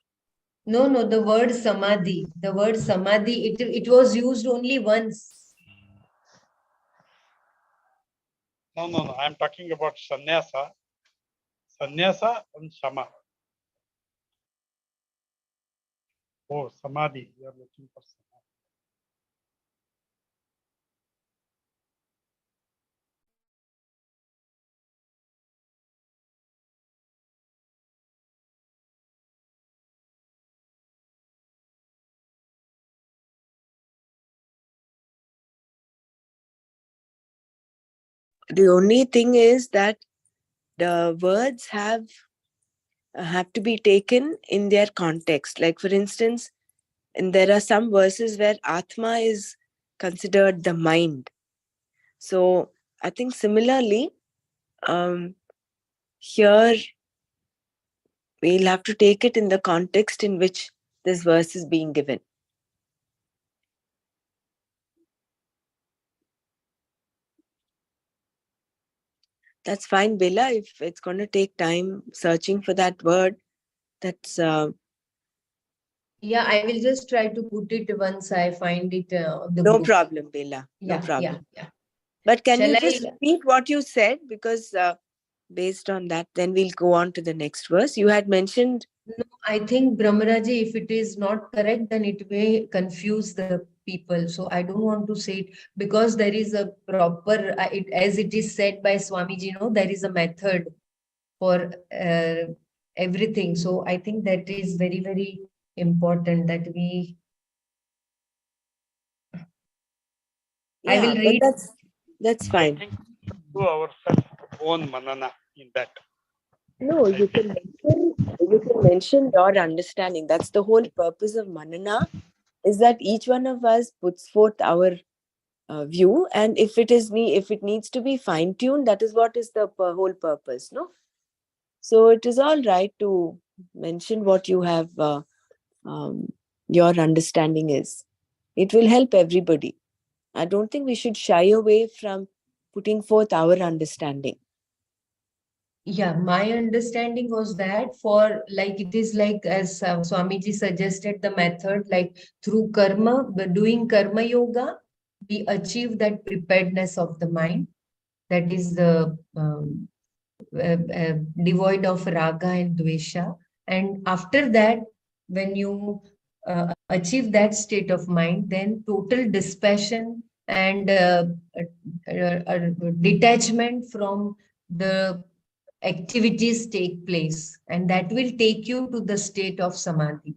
No, the word samadhi. The word samadhi, it was used only once. No. I'm talking about sannyasa. Sannyasa and shama. Oh, samadhi. You are looking for samadhi. The only thing is that the words have to be taken in their context. Like, for instance, and there are some verses where Atma is considered the mind. So I think similarly, here we'll have to take it in the context in which this verse is being given. That's fine, Bella. If it's going to take time searching for that word, that's Yeah, I will just try to put it once I find it on the no group. problem, Bella. No Yeah, problem. yeah. But can Shall you I? just repeat what you said? Because based on that, then we'll go on to the next verse. You had mentioned. No, I think Brahmaraji, if it is not correct, then it may confuse the people. So I don't want to say it because there is a proper, as it is said by Swamiji, there is a method for everything. So I think that is very, very important that we. I Yeah, will but read. that's I fine. think to ourselves own manana in that. No, I you can mention your understanding. That's the whole purpose of Manana, is that each one of us puts forth our view, and if it needs to be fine tuned, that is what is the whole purpose, no? So it is all right to mention what you have, your understanding is. It will help everybody. I don't think we should shy away from putting forth our understanding. Yeah, my understanding was that for like it is like as Swamiji suggested the method like through karma, doing karma yoga, we achieve that preparedness of the mind. That is the devoid of raga and dvesha. And after that, when you achieve that state of mind, then total dispassion and detachment from the activities take place, and that will take you to the state of samadhi.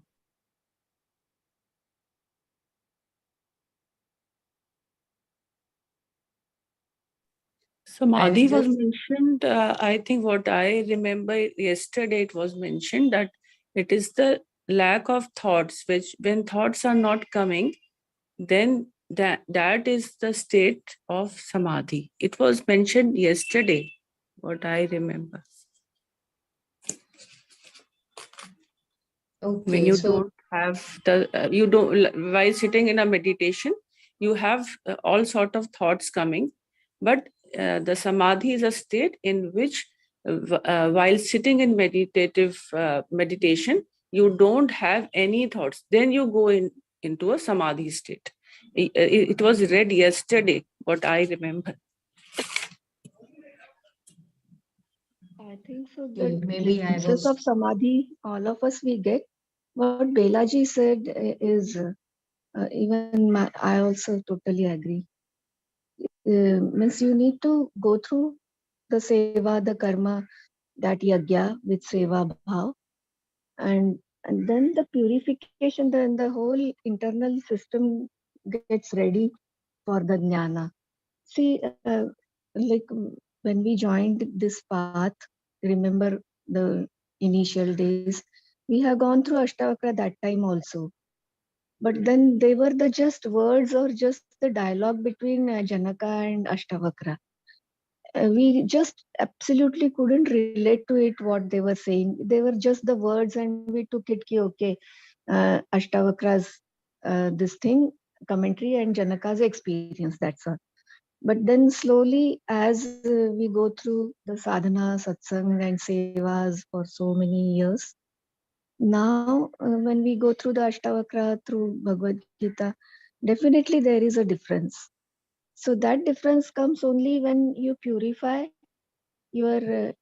Samadhi was just mentioned. I think what I remember yesterday, it was mentioned that it is the lack of thoughts, which when thoughts are not coming, then that is the state of samadhi. It was mentioned yesterday, what I remember. okay. When you So don't have you don't, while sitting in a meditation, you have all sort of thoughts coming, but the samadhi is a state in which while sitting in meditative meditation, you don't have any thoughts, then you go into a samadhi state. It was read yesterday, what I remember. I think so. The maybe I glimpses was. of samadhi, all of us we get. What Belaji said is I also totally agree. Means you need to go through the seva, the karma, that yagya with seva bhav, and then the purification, then the whole internal system gets ready for the jnana. See, like when we joined this path, remember the initial days, we have gone through Ashtavakra that time also. But then they were the just words or just the dialogue between Janaka and Ashtavakra. We just absolutely couldn't relate to it what they were saying. They were just the words, and we took it ki okay, Ashtavakra's this thing commentary and Janaka's experience. That's all. But then slowly, as we go through the sadhana, satsang, and sevas for so many years, now when we go through the Ashtavakra, through Bhagavad Gita, definitely there is a difference. So that difference comes only when you purify your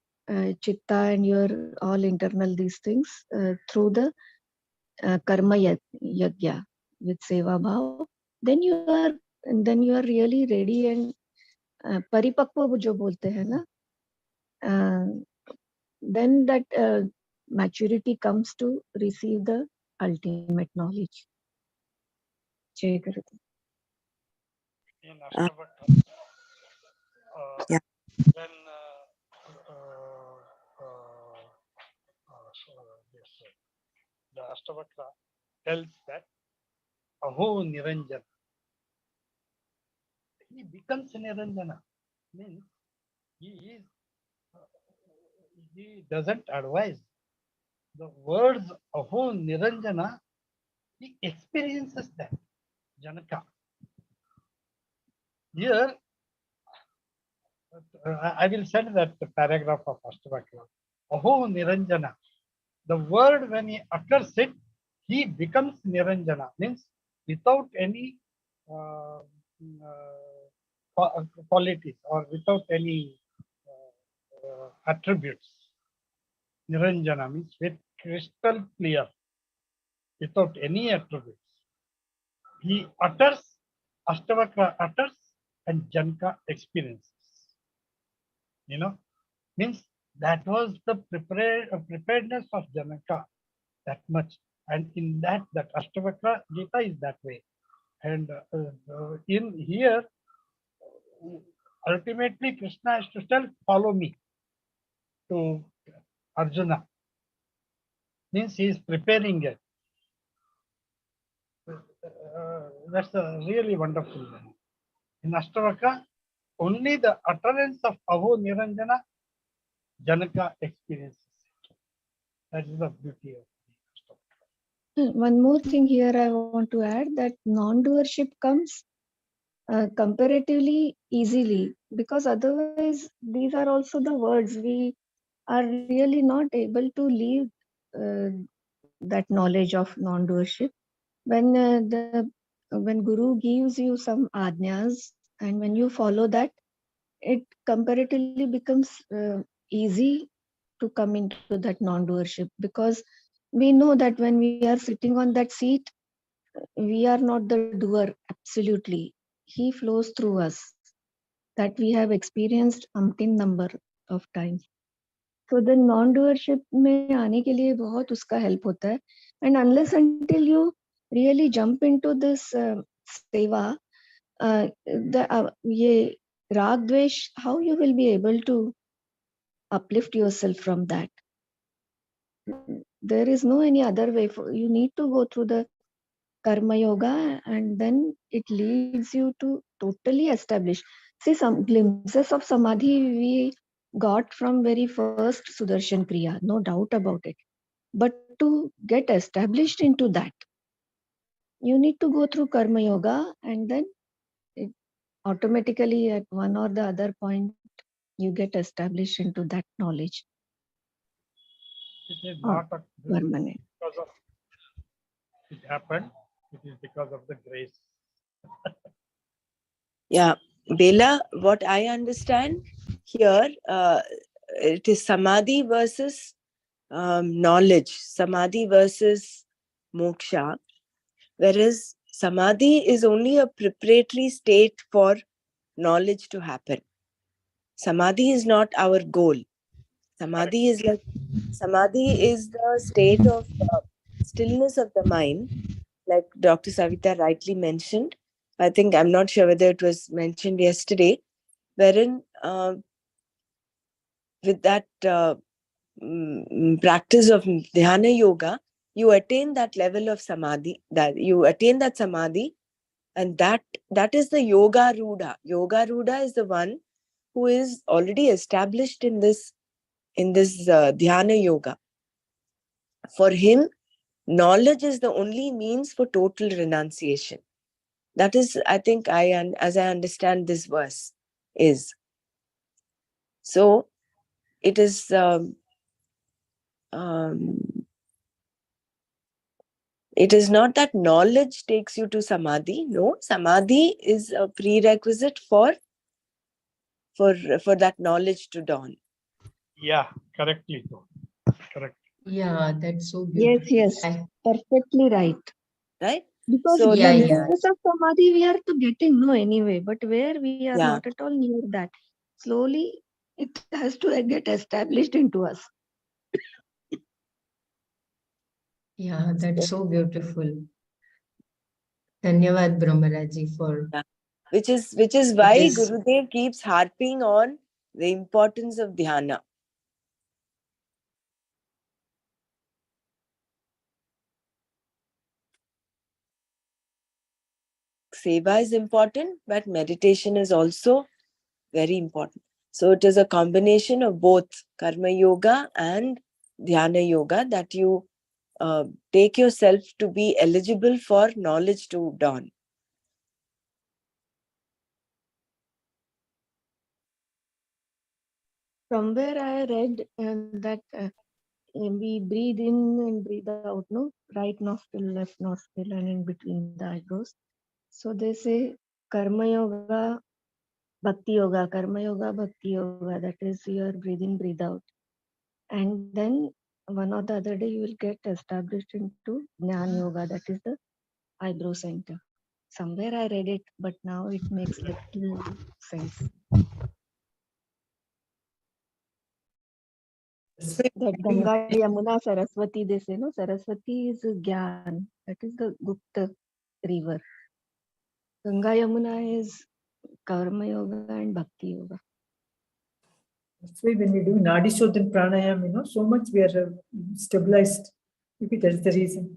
chitta and your all internal these things through the karma yagya with seva bhav. Then you are really ready and परिपक्व जो बोलते हैं ना, then that maturity comes to receive the ultimate knowledge. Jai Gurudev. In Uh, Ashtavakra, Yeah. when yes, the Ashtavakra tells that Aho Niranjana, he becomes Niranjana. Means he is he doesn't advise. The words Aho Niranjana, he experiences that. Janaka. Here, I will send that paragraph of Ashtavakra. Aho Niranjana. The word, when he utters it, he becomes Niranjana, means without any uh, qualities or without any attributes. Niranjana means with crystal clear, without any attributes. He utters, Ashtavakra utters, and Janka experiences. You know, means that was the preparedness of Janaka, that much. And in that Ashtavakra Gita is that way. And in here, ultimately Krishna has to tell, follow me to Arjuna. Means he is preparing it. That's a really wonderful one. In Ashtavakra, only the utterance of Aho Niranjana, Janaka experiences it. That is the beauty of the Ashtavakra. One more thing here I want to add, that non-doership comes comparatively easily, because otherwise these are also the words we are really not able to leave that knowledge of non-doership. When Guru gives you some ajnas and when you follow that, it comparatively becomes easy to come into that non-doership, because we know that when we are sitting on that seat, we are not the doer absolutely. He flows through us. That we have experienced umpteen number of times. So the non-doership में आने के लिए बहुत उसका help होता है. And unless until you really jump into this seva, ये rag dvesh, how you will be able to uplift yourself from that? There is no any other way. You need to go through the karma yoga, and then it leads you to totally establish. See, some glimpses of samadhi we got from very first Sudarshan Kriya, no doubt about it. But to get established into that, you need to go through karma yoga, and then it automatically at one or the other point you get established into that knowledge. It is not Permanent. because of it happened, it is because of the grace. Yeah, Bela, what I understand here, it is samadhi versus knowledge, samadhi versus moksha, whereas samadhi is only a preparatory state for knowledge to happen. Samadhi is not our goal. Samadhi is the state of stillness of the mind, like Dr. Savita rightly mentioned. I think, I'm not sure whether it was mentioned yesterday, wherein with that practice of dhyana yoga, you attain that level of samadhi, and that is the yoga rudha. Yoga rudha is the one who is already established in this dhyana yoga. For him, knowledge is the only means for total renunciation. That is, I think, as I understand this verse is. So it is it is not that knowledge takes you to samadhi. No, samadhi is a prerequisite for that knowledge to dawn. Yeah, correctly though. Correct. Yeah, that's so Yes, beautiful. yes, perfectly right. Right? Because So the Yeah, that yeah. glimpses of samadhi we are to getting no anyway, but where we are Yeah. not at all near that. Slowly it has to get established into us. Yeah, that's so beautiful. Dhanyavad Brahmaraji for Yeah. Which is it why is Gurudev keeps harping on the importance of dhyana. Seva is important, but meditation is also very important. So it is a combination of both karma yoga and dhyana yoga that you take yourself to be eligible for knowledge to dawn. Somewhere I read that we breathe in and breathe out, no? Right nostril, left nostril, and in between the eyebrows. So they say karma yoga, bhakti yoga, karma yoga, bhakti yoga. That is your breathe in, breathe out. And then one or the other day you will get established into jnana yoga. That is the eyebrow center. Somewhere I read it, but now it makes little sense. That Ganga, Yamuna, Saraswati, they say, no? Saraswati is Gyan. That is the Gupta river. Ganga, Yamuna is Karma Yoga and Bhakti Yoga. That's why when we do Nadi Shodhan Pranayam, so much we are stabilized. Maybe that's the reason.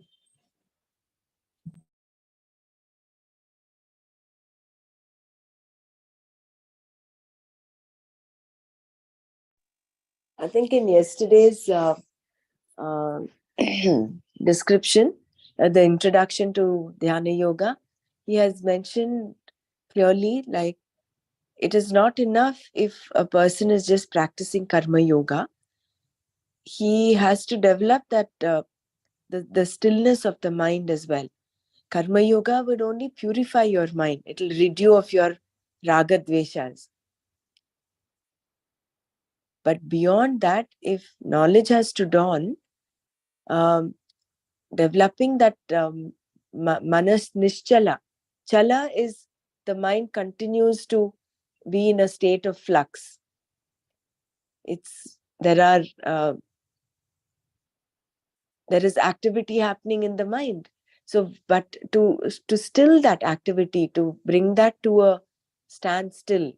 I think in yesterday's uh, description, the introduction to Dhyana Yoga, he has mentioned clearly, like, it is not enough if a person is just practicing Karma Yoga. He has to develop that the stillness of the mind as well. Karma Yoga would only purify your mind. It will rid you of your raga dveshas. But beyond that, if knowledge has to dawn, developing that manas nischala. Chala is the mind continues to be in a state of flux. There is activity happening in the mind. So, but to still that activity, to bring that to a standstill,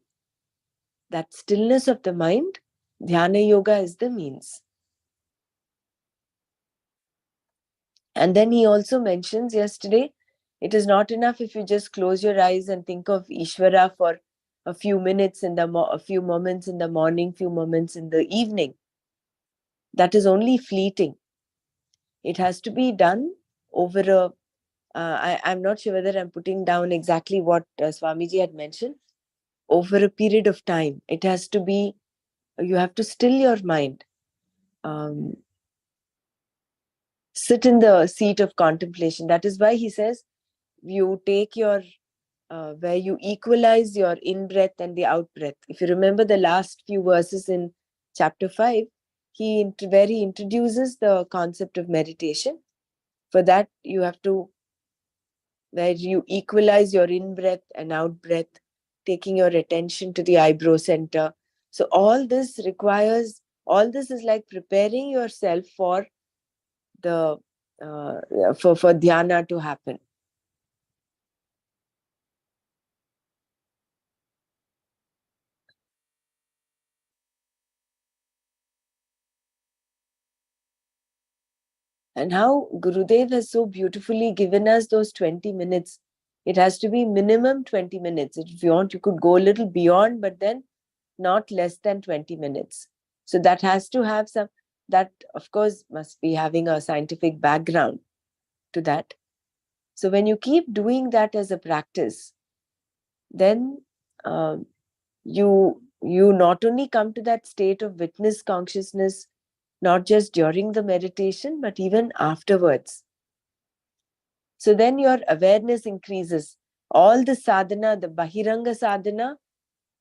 that stillness of the mind, Dhyana Yoga is the means. And then he also mentions yesterday, it is not enough if you just close your eyes and think of Ishvara for a few minutes a few moments in the morning, few moments in the evening. That is only fleeting. It has to be done over a I'm not sure whether I'm putting down exactly what Swamiji had mentioned. Over a period of time, it has to be, you have to still your mind. Sit in the seat of contemplation. That is why he says, you take your, where you equalize your in-breath and the out-breath. If you remember the last few verses in chapter 5, where he introduces the concept of meditation. For that, you have to, where you equalize your in-breath and out-breath, taking your attention to the eyebrow center. So all this is like preparing yourself for the for dhyana to happen. And how Gurudev has so beautifully given us those 20 minutes. It has to be minimum 20 minutes. If you want, you could go a little beyond, but then not less than 20 minutes. So that has to have that of course must be having a scientific background to that. So when you keep doing that as a practice, then you not only come to that state of witness consciousness, not just during the meditation, but even afterwards. So then your awareness increases. All the sadhana, the bahiranga sadhana,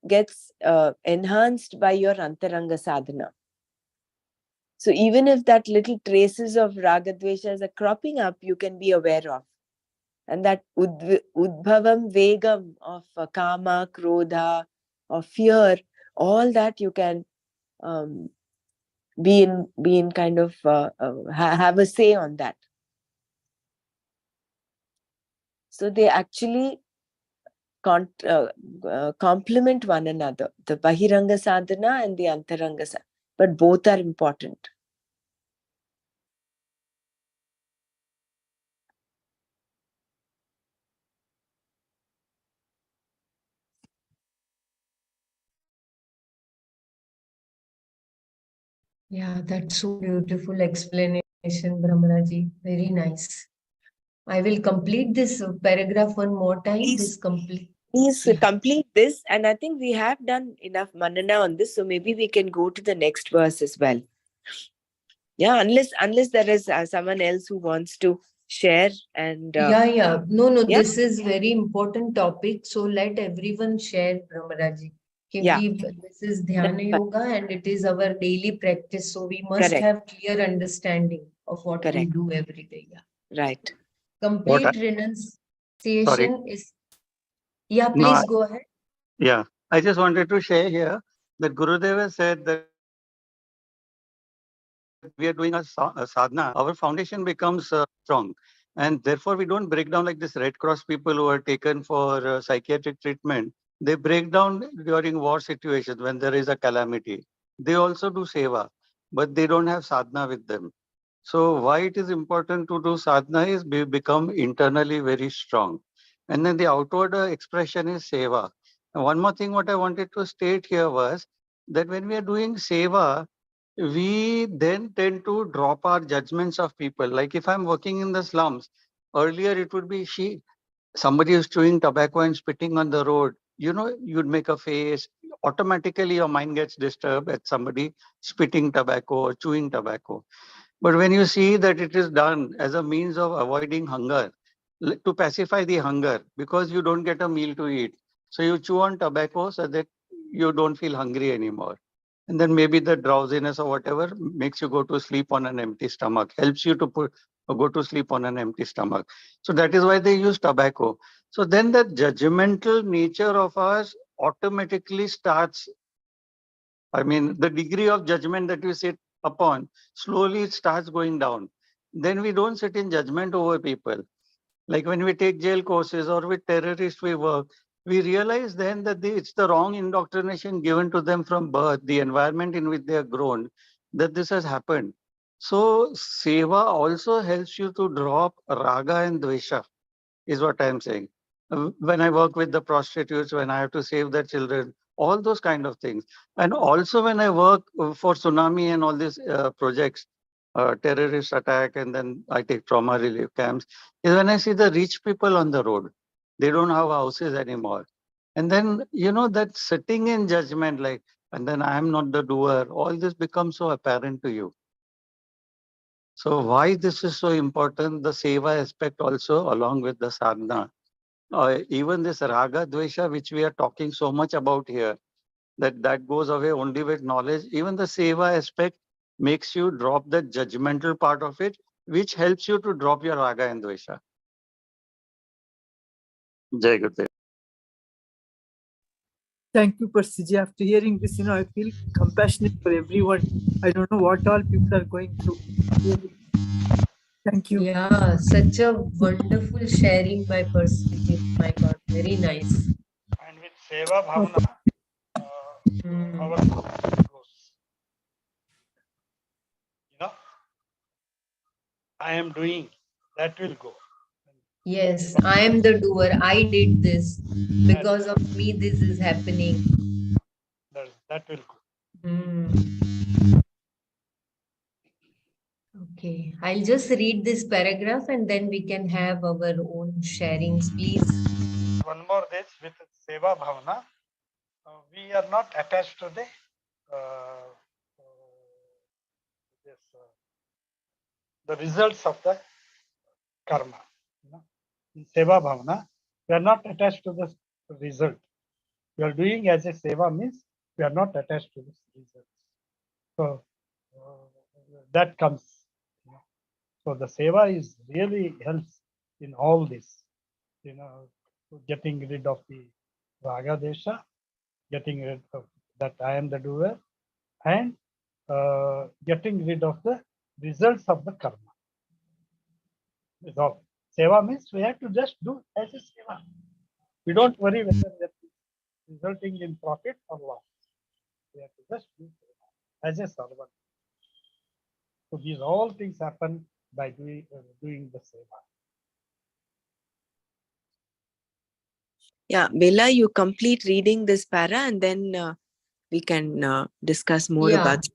gets enhanced by your antaranga sadhana. So even if that little traces of raga dveshas are cropping up, you can be aware of. And that udbhavam vegam of kama, krodha, of fear, all that you can be in kind of have a say on that. So they actually complement one another, the bahiranga sadhana and the antaranga sadhana, but both are important. Yeah, that's so beautiful explanation, Brahmanaji. Very nice. I will complete this paragraph one more time. Please. This complete. please complete this. And I think we have done enough manana on this, so maybe we can go to the next verse as well. Yeah, unless there is someone else who wants to share and No, yeah? this is very important topic. So let everyone share, Brahmaraji. Yeah. This is That's Dhyana fine. Yoga and it is our daily practice. So we must Correct. have clear understanding of what we Correct. do every day. Yeah. Right. Complete Sorry. renunciation is. Yeah, No, please go ahead. yeah. I just wanted to share here that Gurudeva said that we are doing a sadhana, our foundation becomes strong. And therefore, we don't break down like this Red Cross people who are taken for psychiatric treatment. They break down during war situations when there is a calamity. They also do seva, but they don't have sadhana with them. So why it is important to do sadhana is become internally very strong. And then the outward expression is seva. And one more thing what I wanted to state here was that when we are doing seva, we then tend to drop our judgments of people. Like if I'm working in the slums, earlier it would be somebody is chewing tobacco and spitting on the road. You know, you'd make a face. Automatically, your mind gets disturbed at somebody spitting tobacco or chewing tobacco. But when you see that it is done as a means of avoiding hunger, to pacify the hunger, because you don't get a meal to eat. So you chew on tobacco so that you don't feel hungry anymore. And then maybe the drowsiness or whatever makes you go to sleep on an empty stomach, helps you to go to sleep on an empty stomach. So that is why they use tobacco. So then the judgmental nature of us automatically starts. I mean, the degree of judgment that we sit upon, slowly it starts going down. Then we don't sit in judgment over people. Like when we take jail courses or with terrorists we work, we realize then that it's the wrong indoctrination given to them from birth, the environment in which they are grown, that this has happened. So seva also helps you to drop raga and dvesha, is what I'm saying. When I work with the prostitutes, when I have to save their children, all those kind of things. And also when I work for tsunami and all these projects, terrorist attack, and then I take trauma relief camps, is when I see the rich people on the road. They don't have houses anymore. And then, you know, that sitting in judgment, like, and then I am not the doer, all this becomes so apparent to you. So why this is so important, the seva aspect also, along with the sadhana. Even this raga dvesha, which we are talking so much about here, that goes away only with knowledge. Even the seva aspect makes you drop the judgmental part of it, which helps you to drop your raga and dvesha. Jai Gurudev. Thank you, Persiji. After hearing this, I feel compassionate for everyone. I don't know what all people are going through. Really. Thank you. Yeah, such a wonderful sharing by Persiji. My God, very nice. And with seva bhavana, our goes. I am doing, that will go. Yes, I am the doer. I did this. Because of me, this is happening. That will go. Okay, I'll just read this paragraph and then we can have our own sharings, please. One more this with seva bhavana. We are not attached to the this, the results of the karma. In seva bhavana, we are not attached to the result. We are doing as a seva means we are not attached to this result. So that comes. So the seva is really helps in all this. Getting rid of the raga desha, getting rid of that I am the doer, and getting rid of the results of the karma. So seva means we have to just do as a seva. We don't worry whether that is resulting in profit or loss. We have to just do seva as a servant. So these all things happen by doing the seva. Yeah, Bela, you complete reading this para and then we can discuss more about.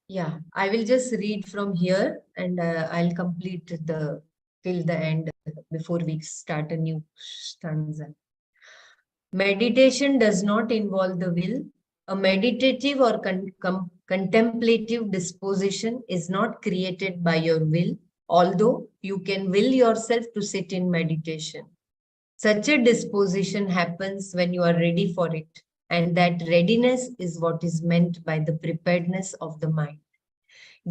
Yeah, I will just read from here and I'll complete till the end before we start a new stanza. Meditation does not involve the will. A meditative or contemplative disposition is not created by your will, although you can will yourself to sit in meditation. Such a disposition happens when you are ready for it, and that readiness is what is meant by the preparedness of the mind.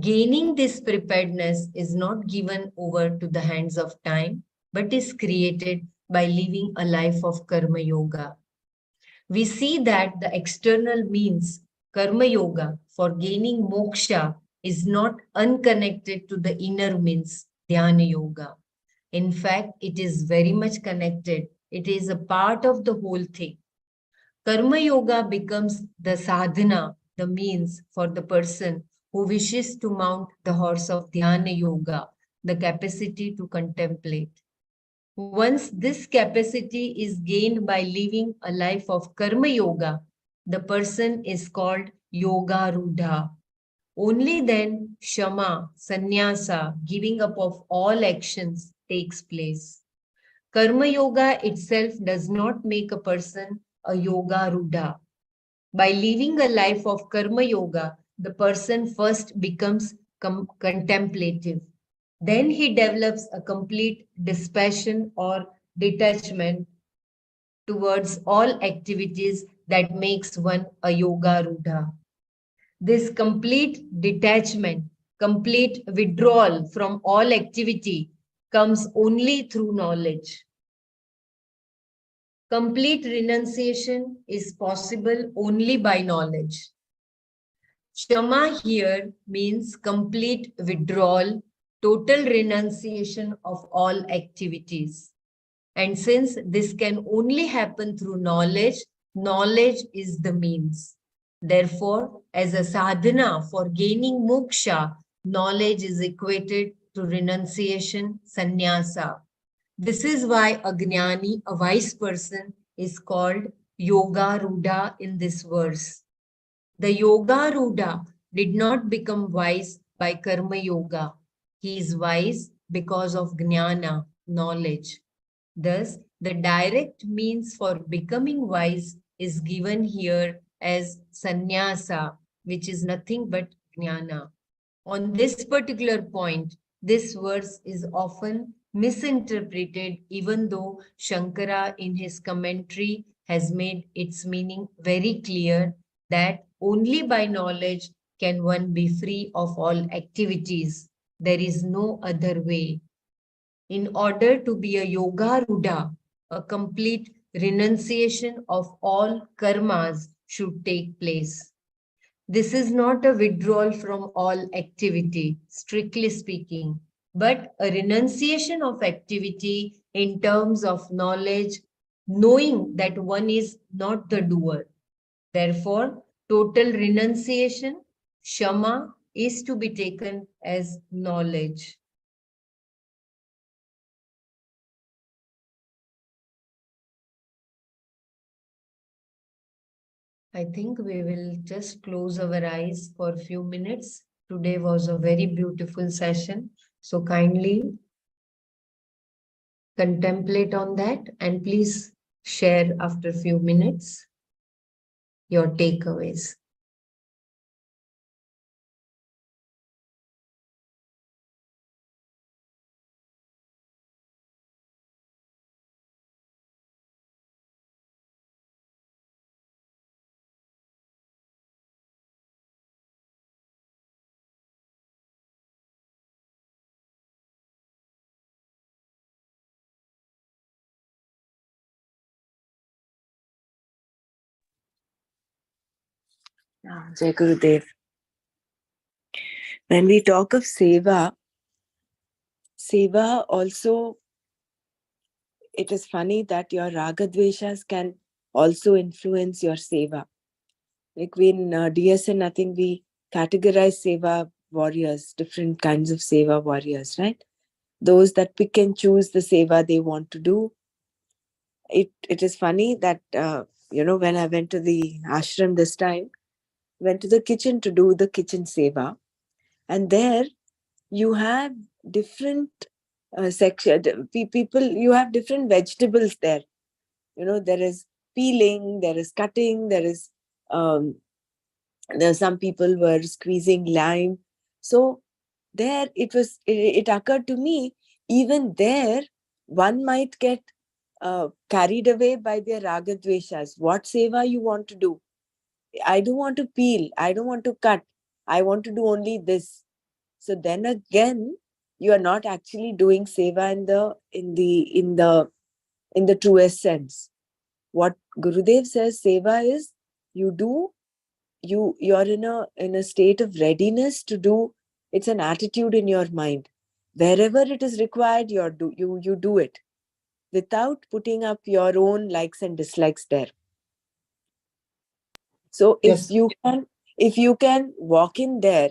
Gaining this preparedness is not given over to the hands of time, but is created by living a life of karma yoga. We see that the external means, karma yoga, for gaining moksha is not unconnected to the inner means, dhyana yoga. In fact, it is very much connected. It is a part of the whole thing. Karma yoga becomes the sadhana, the means for the person who wishes to mount the horse of dhyana yoga, the capacity to contemplate. Once this capacity is gained by living a life of karma yoga, the person is called yoga rudha. Only then shama, sannyasa, giving up of all actions takes place. Karma yoga itself does not make a person a yoga rudha. By living a life of karma yoga, the person first becomes contemplative. Then he develops a complete dispassion or detachment towards all activities that makes one a yoga rudha. This complete detachment, complete withdrawal from all activity comes only through knowledge. Complete renunciation is possible only by knowledge. Shama here means complete withdrawal, total renunciation of all activities. And since this can only happen through knowledge, knowledge is the means. Therefore, as a sadhana for gaining moksha, knowledge is equated to renunciation, sannyasa. This is why a gnani, a wise person, is called yoga rudha in this verse. The yoga rudha did not become wise by karma yoga. He is wise because of jnana, knowledge. Thus, the direct means for becoming wise is given here as sannyasa, which is nothing but jnana. On this particular point, this verse is often misinterpreted, even though Shankara in his commentary has made its meaning very clear that only by knowledge can one be free of all activities. There is no other way. In order to be a yoga rudha, a complete renunciation of all karmas should take place. This is not a withdrawal from all activity, strictly speaking, but a renunciation of activity in terms of knowledge, knowing that one is not the doer. Therefore, total renunciation, shama, is to be taken as knowledge. I think we will just close our eyes for a few minutes. Today was a very beautiful session. So kindly contemplate on that and please share after a few minutes your takeaways. Jai Gurudev. When we talk of seva also, it is funny that your raga dveshas can also influence your seva. Like we in DSN, I think we categorize seva warriors, different kinds of seva warriors, right? Those that pick and choose the seva they want to do. It is funny that, when I went to the ashram this time, went to the kitchen to do the kitchen seva. And there you have different section people, you have different vegetables there. There is peeling, there is cutting, um, there are some people were squeezing lime. So there it occurred to me, even there, one might get carried away by their ragadveshas. What seva you want to do? I don't want to peel. I don't want to cut. I want to do only this. So then again, you are not actually doing seva in the truest sense. What Gurudev says, seva is you're in a state of readiness to do. It's an attitude in your mind. Wherever it is required, you do it without putting up your own likes and dislikes there. So Yes. if you can walk in there,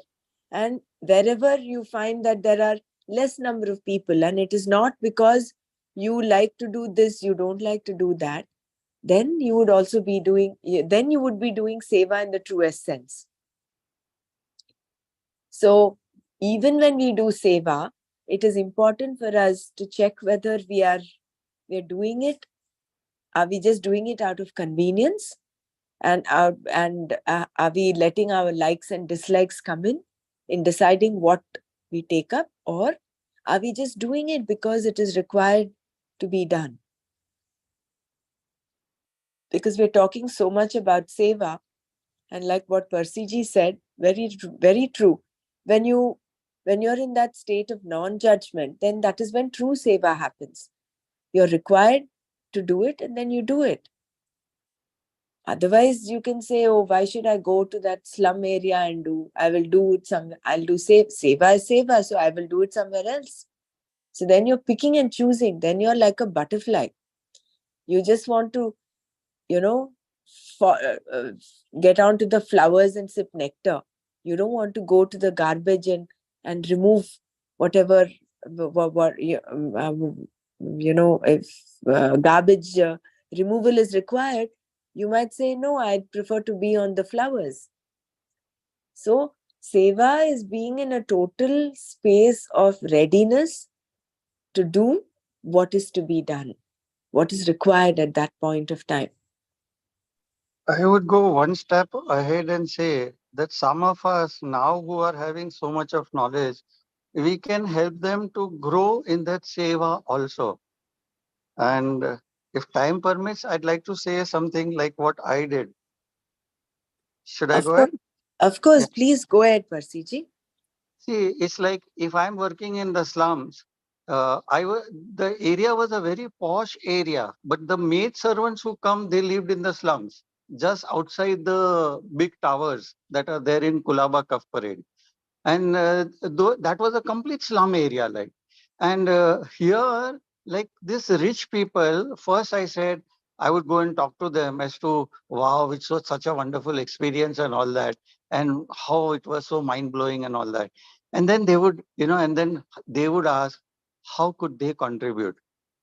and wherever you find that there are less number of people, and it is not because you like to do this, you don't like to do that, then you would be doing seva in the truest sense. So even when we do seva, it is important for us to check whether we are doing it. Are we just doing it out of convenience? And are we letting our likes and dislikes come in deciding what we take up? Or are we just doing it because it is required to be done? Because we're talking so much about seva, and like what Persiji said, very true. When you're in that state of non-judgment, then that is when true seva happens. You're required to do it, and then you do it. Otherwise, you can say, oh, why should I go to that slum area and do? I will do it somewhere. I'll do seva is seva, so I will do it somewhere else. So then you're picking and choosing. Then you're like a butterfly. You just want to, for, get onto the flowers and sip nectar. You don't want to go to the garbage and remove whatever, if garbage removal is required, you might say, no, I'd prefer to be on the flowers. So seva is being in a total space of readiness to do what is to be done, what is required at that point of time. I would go one step ahead and say that some of us now who are having so much of knowledge, we can help them to grow in that seva also. And if time permits, I'd like to say something like what I did. Should I go ahead? Of course, Yeah. please go ahead, Persiji. See, it's like if I'm working in the slums, the area was a very posh area, but the maid servants who come, they lived in the slums, just outside the big towers that are there in Kulaba Kaf Parade. And that was a complete slum area, like. And here, like this rich people, first I said I would go and talk to them as to wow, it was such a wonderful experience and all that, and how it was so mind blowing and all that. And then they would, and then they would ask, how could they contribute?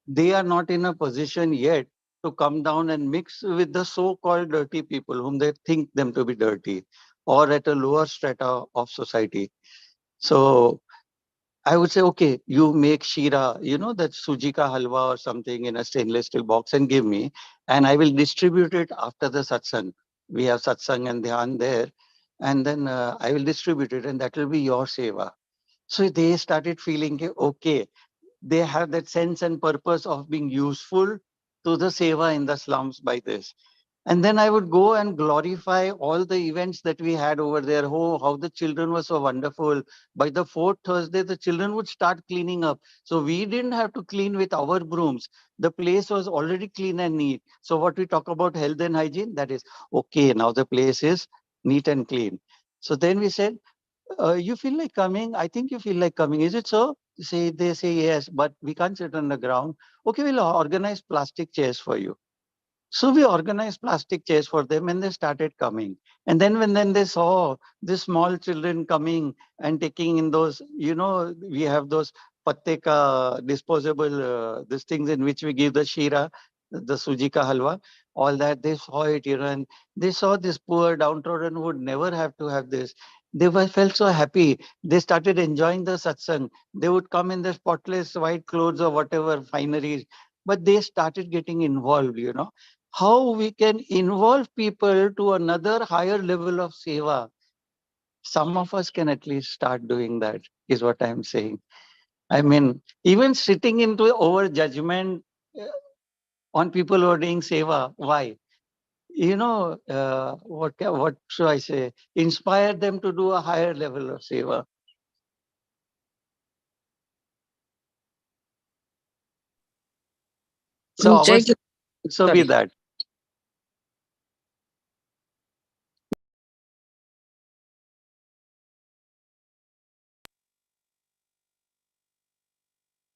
They are not in a position yet to come down and mix with the so-called dirty people whom they think them to be dirty, or at a lower strata of society. So I would say, okay, you make shira, that suji ka halwa or something in a stainless steel box and give me, and I will distribute it after the satsang. We have satsang and dhyan there, and then I will distribute it, and that will be your seva. So they started feeling, okay, they have that sense and purpose of being useful to the seva in the slums by this. And then I would go and glorify all the events that we had over there. Oh, how the children were so wonderful. By the fourth Thursday, the children would start cleaning up. So we didn't have to clean with our brooms. The place was already clean and neat. So what we talk about health and hygiene, that is, okay, now the place is neat and clean. So then we said, you feel like coming? I think you feel like coming. Is it so? They say yes, but we can't sit on the ground. Okay, we'll organize plastic chairs for you. So we organized plastic chairs for them and they started coming. And then when then they saw the small children coming and taking in those, we have those patte disposable these things in which we give the shira, the suji ka halwa, all that they saw it, and they saw this poor downtrodden who would never have to have this. Felt so happy. They started enjoying the satsang. They would come in their spotless white clothes or whatever fineries, but they started getting involved. how we can involve people to another higher level of seva. Some of us can at least start doing that, is what I'm saying. I mean, even sitting into over judgment on people who are doing seva. Why? What should I say? Inspire them to do a higher level of seva. So Jai ours should also be sorry. that.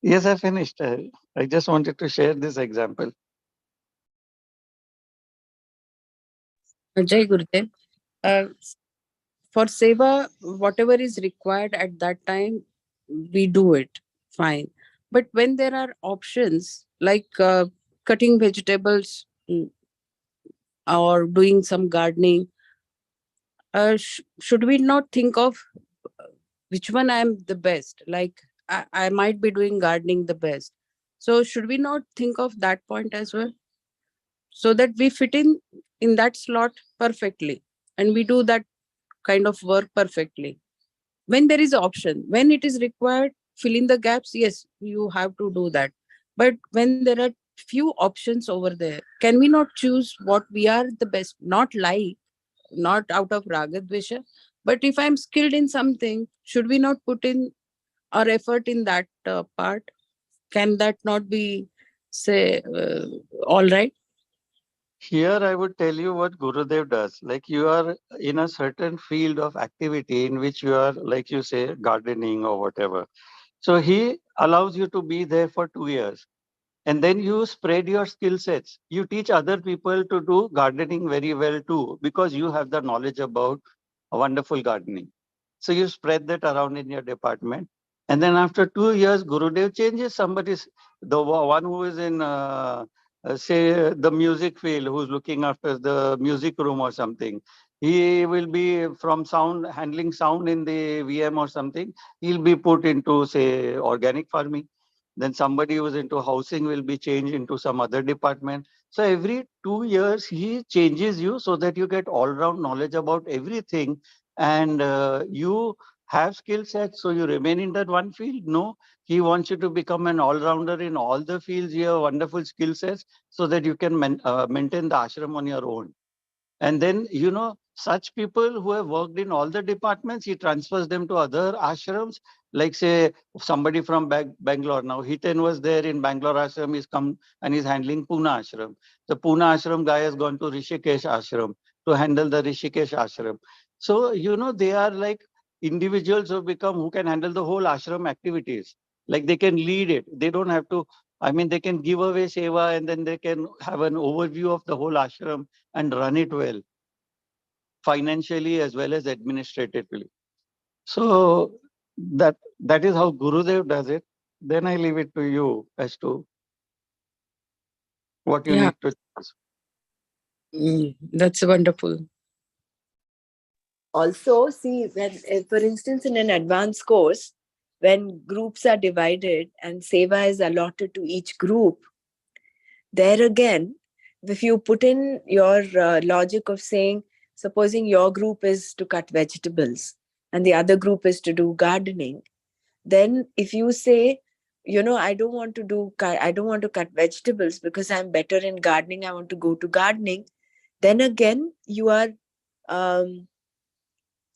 Yes, I finished. I just wanted to share this example. Jai Gurudev. Uh, for seva, whatever is required at that time, we do it. Fine. But when there are options like cutting vegetables, or doing some gardening, should we not think of which one I'm the best? Like I might be doing gardening the best. So should we not think of that point as well? So that we fit in that slot perfectly and we do that kind of work perfectly. When there is option, when it is required, fill in the gaps, yes, you have to do that. But when there are few options over there, can we not choose what we are the best? Not lie, not out of ragadvesha, but if I'm skilled in something, should we not put in our effort in that part? Can that not be, say, all right? Here, I would tell you what Gurudev does. Like you are in a certain field of activity in which you are, like you say, gardening or whatever. So he allows you to be there for 2 years. And then you spread your skill sets. You teach other people to do gardening very well too, because you have the knowledge about wonderful gardening. So you spread that around in your department. And then after 2 years, Gurudev changes somebody's, one who is in, say, the music field, who's looking after the music room or something. He will be from sound, handling sound in the VM or something. He'll be put into, say, organic farming. Then somebody who's into housing will be changed into some other department. So every 2 years, he changes you so that you get all round knowledge about everything, and you have skill sets, so you remain in that one field. No, he wants you to become an all-rounder in all the fields. You have wonderful skill sets so that you can maintain the ashram on your own. And then, such people who have worked in all the departments, he transfers them to other ashrams. Like, say, somebody from Bangalore. Now, Hiten was there in Bangalore ashram. He's come and he's handling Pune ashram. The Pune ashram guy has gone to Rishikesh ashram to handle the Rishikesh ashram. So, they are like individuals who can handle the whole ashram activities. Like they can lead it. They don't have to, I mean, they can give away seva and then they can have an overview of the whole ashram and run it well, financially as well as administratively. So that is how Gurudev does it. Then I leave it to you as to what you Yeah. need to choose. That's wonderful. Also, see, when, for instance, in an advanced course, when groups are divided and seva is allotted to each group, there again, if you put in your logic of saying, supposing your group is to cut vegetables and the other group is to do gardening, then if you say, I don't want to cut vegetables because I'm better in gardening, I want to go to gardening, then again you are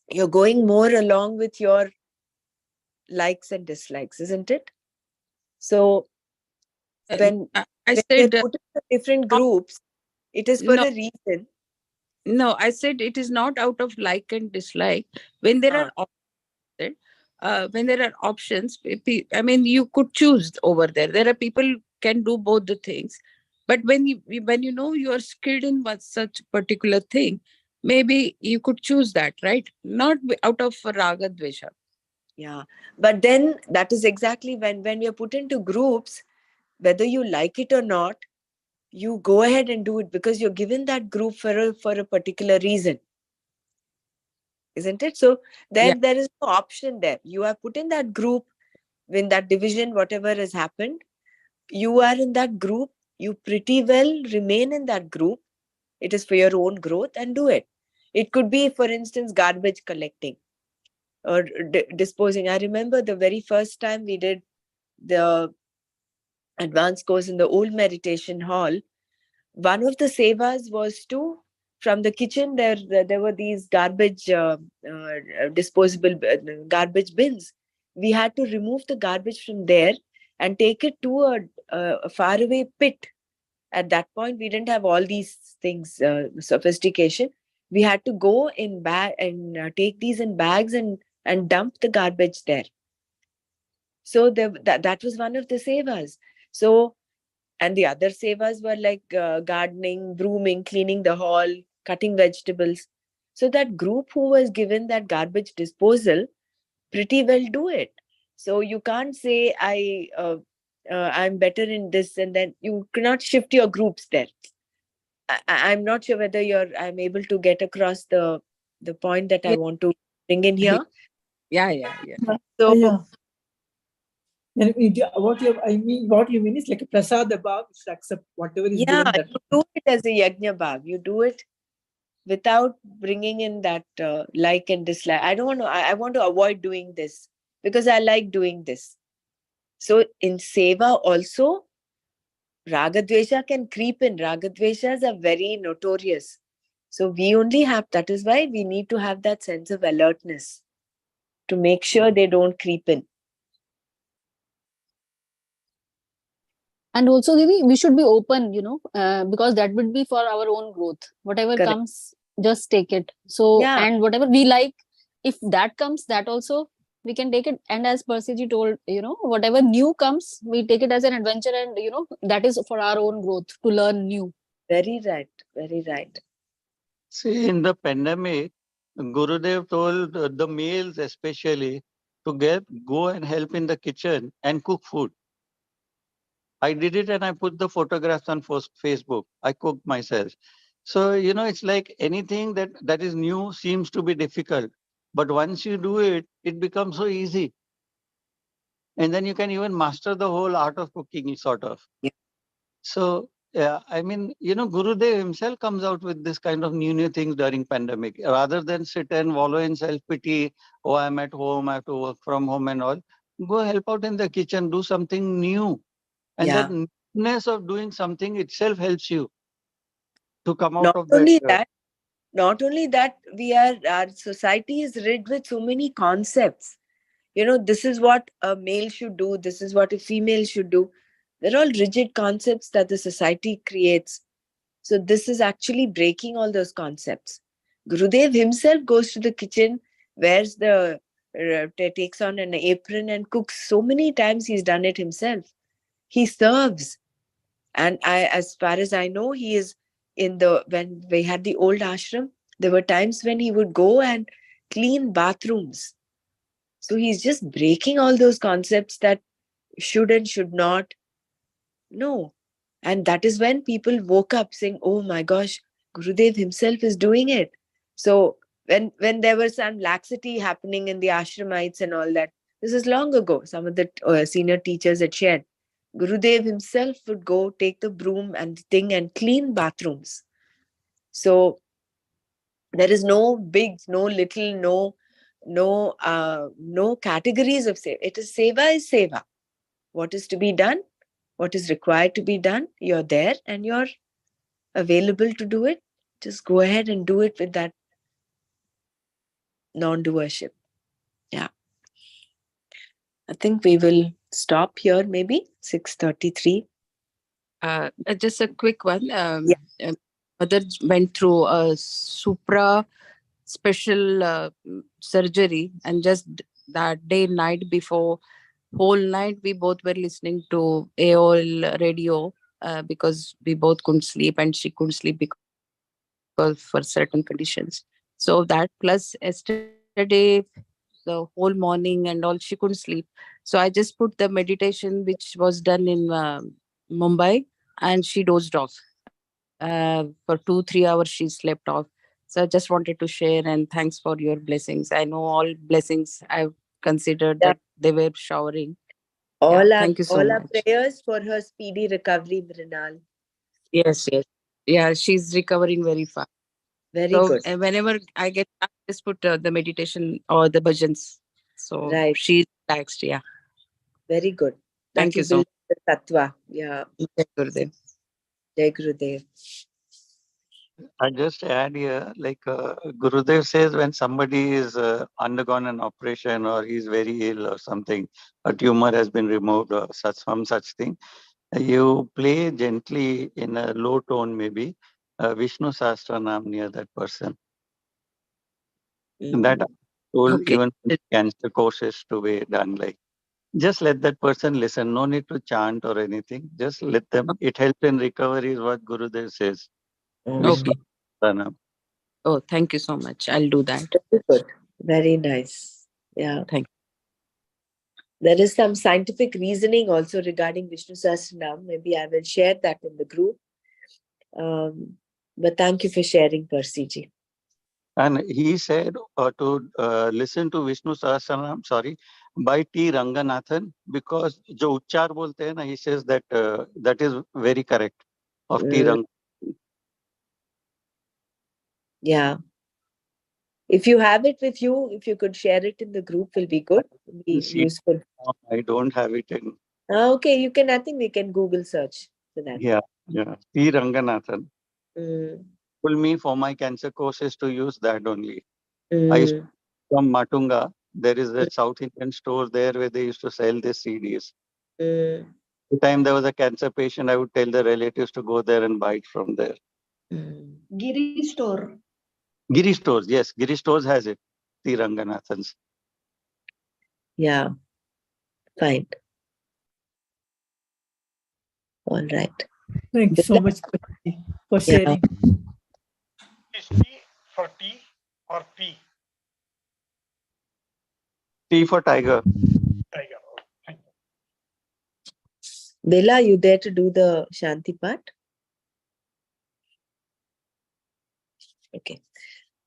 you're going more along with your likes and dislikes, isn't it? So when I they're said put in different groups, it is for no, a reason. no. I said it is not out of like and dislike. When there are when there are options, I mean, you could choose over there. There are people can do both the things, but when you know you are skilled in what such particular thing, maybe you could choose that, right? Not out of raga dvesha. Yeah, but then that is exactly when we are put into groups, whether you like it or not, you go ahead and do it because you're given that group for a particular reason, isn't it? So Yeah, there is no option there. You are put in that group, in that division, whatever has happened, you are in that group you pretty well remain in that group. It is for your own growth, and do it. It could be, for instance, garbage collecting or disposing. I remember the very first time we did the advanced course in the old meditation hall, one of the sevas was to, from the kitchen, there were these garbage disposable garbage bins. We had to remove the garbage from there and take it to a faraway pit. At that point, we didn't have all these things, sophistication. We had to go in bag and take these in bags and dump the garbage there. So that was one of the sevas. So, and the other sevas were like gardening, brooming, cleaning the hall, cutting vegetables. So that group who was given that garbage disposal pretty well do it. So you can't say I'm better in this, and then you cannot shift your groups there. I'm not sure whether I'm able to get across the point that I Yeah. want to bring in here. Yeah. So Yeah. And what you mean is like a prasad bhav, you should accept whatever is yeah, given. That you do it as a yajna bhav. You do it without bringing in that like and dislike. I don't want to. I want to avoid doing this because I like doing this. So in seva also, ragadvesha can creep in. Ragadveshas are very notorious. So we only have, that is why we need to have that sense of alertness to make sure they don't creep in. And also, Didi, we should be open, because that would be for our own growth. Whatever Correct. comes, just take it. So, Yeah. and whatever we like, if that comes, that also we can take it. And as Persiji told, whatever new comes, we take it as an adventure, and that is for our own growth to learn new. Very right. Very right. See, in the pandemic, Gurudev told the males especially to go and help in the kitchen and cook food. I did it and I put the photographs on Facebook. I cooked myself. So, it's like anything that is new seems to be difficult. But once you do it, it becomes so easy. And then you can even master the whole art of cooking, sort of. Yeah. So, yeah, I mean, Gurudev himself comes out with this kind of new things during pandemic, rather than sit and wallow in self-pity. Oh, I'm at home, I have to work from home and all. Go help out in the kitchen, do something new. And Yeah. that newness of doing something itself helps you to come out Not of that. only that, our society is rid with so many concepts. This is what a male should do, this is what a female should do. They're all rigid concepts that the society creates. So this is actually breaking all those concepts. Gurudev himself goes to the kitchen, takes on an apron and cooks. So many times he's done it himself. He serves. And as far as I know, he is when we had the old ashram, there were times when he would go and clean bathrooms. So he's just breaking all those concepts that should and should not. No. And that is when people woke up saying, oh my gosh, Gurudev himself is doing it. So when there was some laxity happening in the ashramites and all that, this is long ago, some of the senior teachers had shared. Gurudev himself would go take the broom and the thing and clean bathrooms. So there is no big, no little, no categories of seva. It is seva. What is to be done, what is required to be done, you're there and you're available to do it. Just go ahead and do it with that non-doership. Yeah. I think we will stop here, maybe 6:33. Just a quick one. Yeah. Mother went through a supra special surgery, and just that day, night before, whole night we both were listening to AOL radio because we both couldn't sleep, and she couldn't sleep because for certain conditions. So that plus yesterday, the whole morning and all, she couldn't sleep. So I just put the meditation which was done in Mumbai, and she dozed off. For 2-3 hours she slept off. So I just wanted to share, and thanks for your blessings. I know all blessings I've considered Yeah. that they were showering. All thank you so all our much. prayers for her speedy recovery, Mrinal. Yes, yes. Yeah, she's recovering very fast. Very So good. whenever I get time, just put the meditation or the bhajans. So Right. she's relaxed. Yeah. Very good. That Thank will you so build the tattva. Yeah. much. Jai Gurudev. Jai Gurudev. I just add here, like Gurudev says, when somebody is undergone an operation or he's very ill or something, a tumor has been removed or such thing, you play gently in a low tone, maybe Vishnu Sahasranam near that person. And that I told Okay. even cancer courses to be done. Like, just let that person listen. No need to chant or anything. Just let them. It helps in recovery, is what Gurudev says. Vishnu Okay. Sahasranam. Oh, thank you so much. I'll do that. Very good. Very nice. Yeah. Thank There is some scientific reasoning also regarding Vishnu Sahasranam. Maybe I will share that in the group. But thank you for sharing, Percy ji. And he said to listen to Vishnu Sahasranam, sorry, by T. Ranganathan, because jo uchchar bolte hai na, he says that that is very correct of T. Mm, Ranganathan. yeah. If you have it with you, if you could share it in the group, will be good. Will be useful. I don't have it in. Okay, you can. I think we can Google search for that. Yeah, yeah. T. Ranganathan Mm, told me for my cancer courses to use that only. I used mm, from Matunga. There is a South Indian store there where they used to sell these CDs. mm, The time there was a cancer patient, I would tell the relatives to go there and buy it from there. mm. Giri store. Giri stores, yes, Giri stores has it. T. Ranganathan's. Yeah, fine. All right. Thank you so much Percy, for Yeah. sharing. Is T for T or P? T for tiger. Tiger. Thank you. Bella, you there to do the Shanti part? Okay.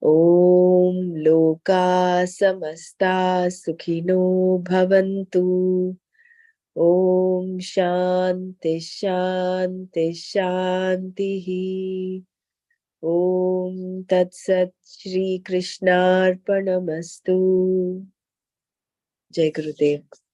Om Loka Samasta Sukhino Bhavantu. Om Shanti Shanti Shanti. Om Tat Sat Shri Krishnarpanamastu. Jai Gurudev.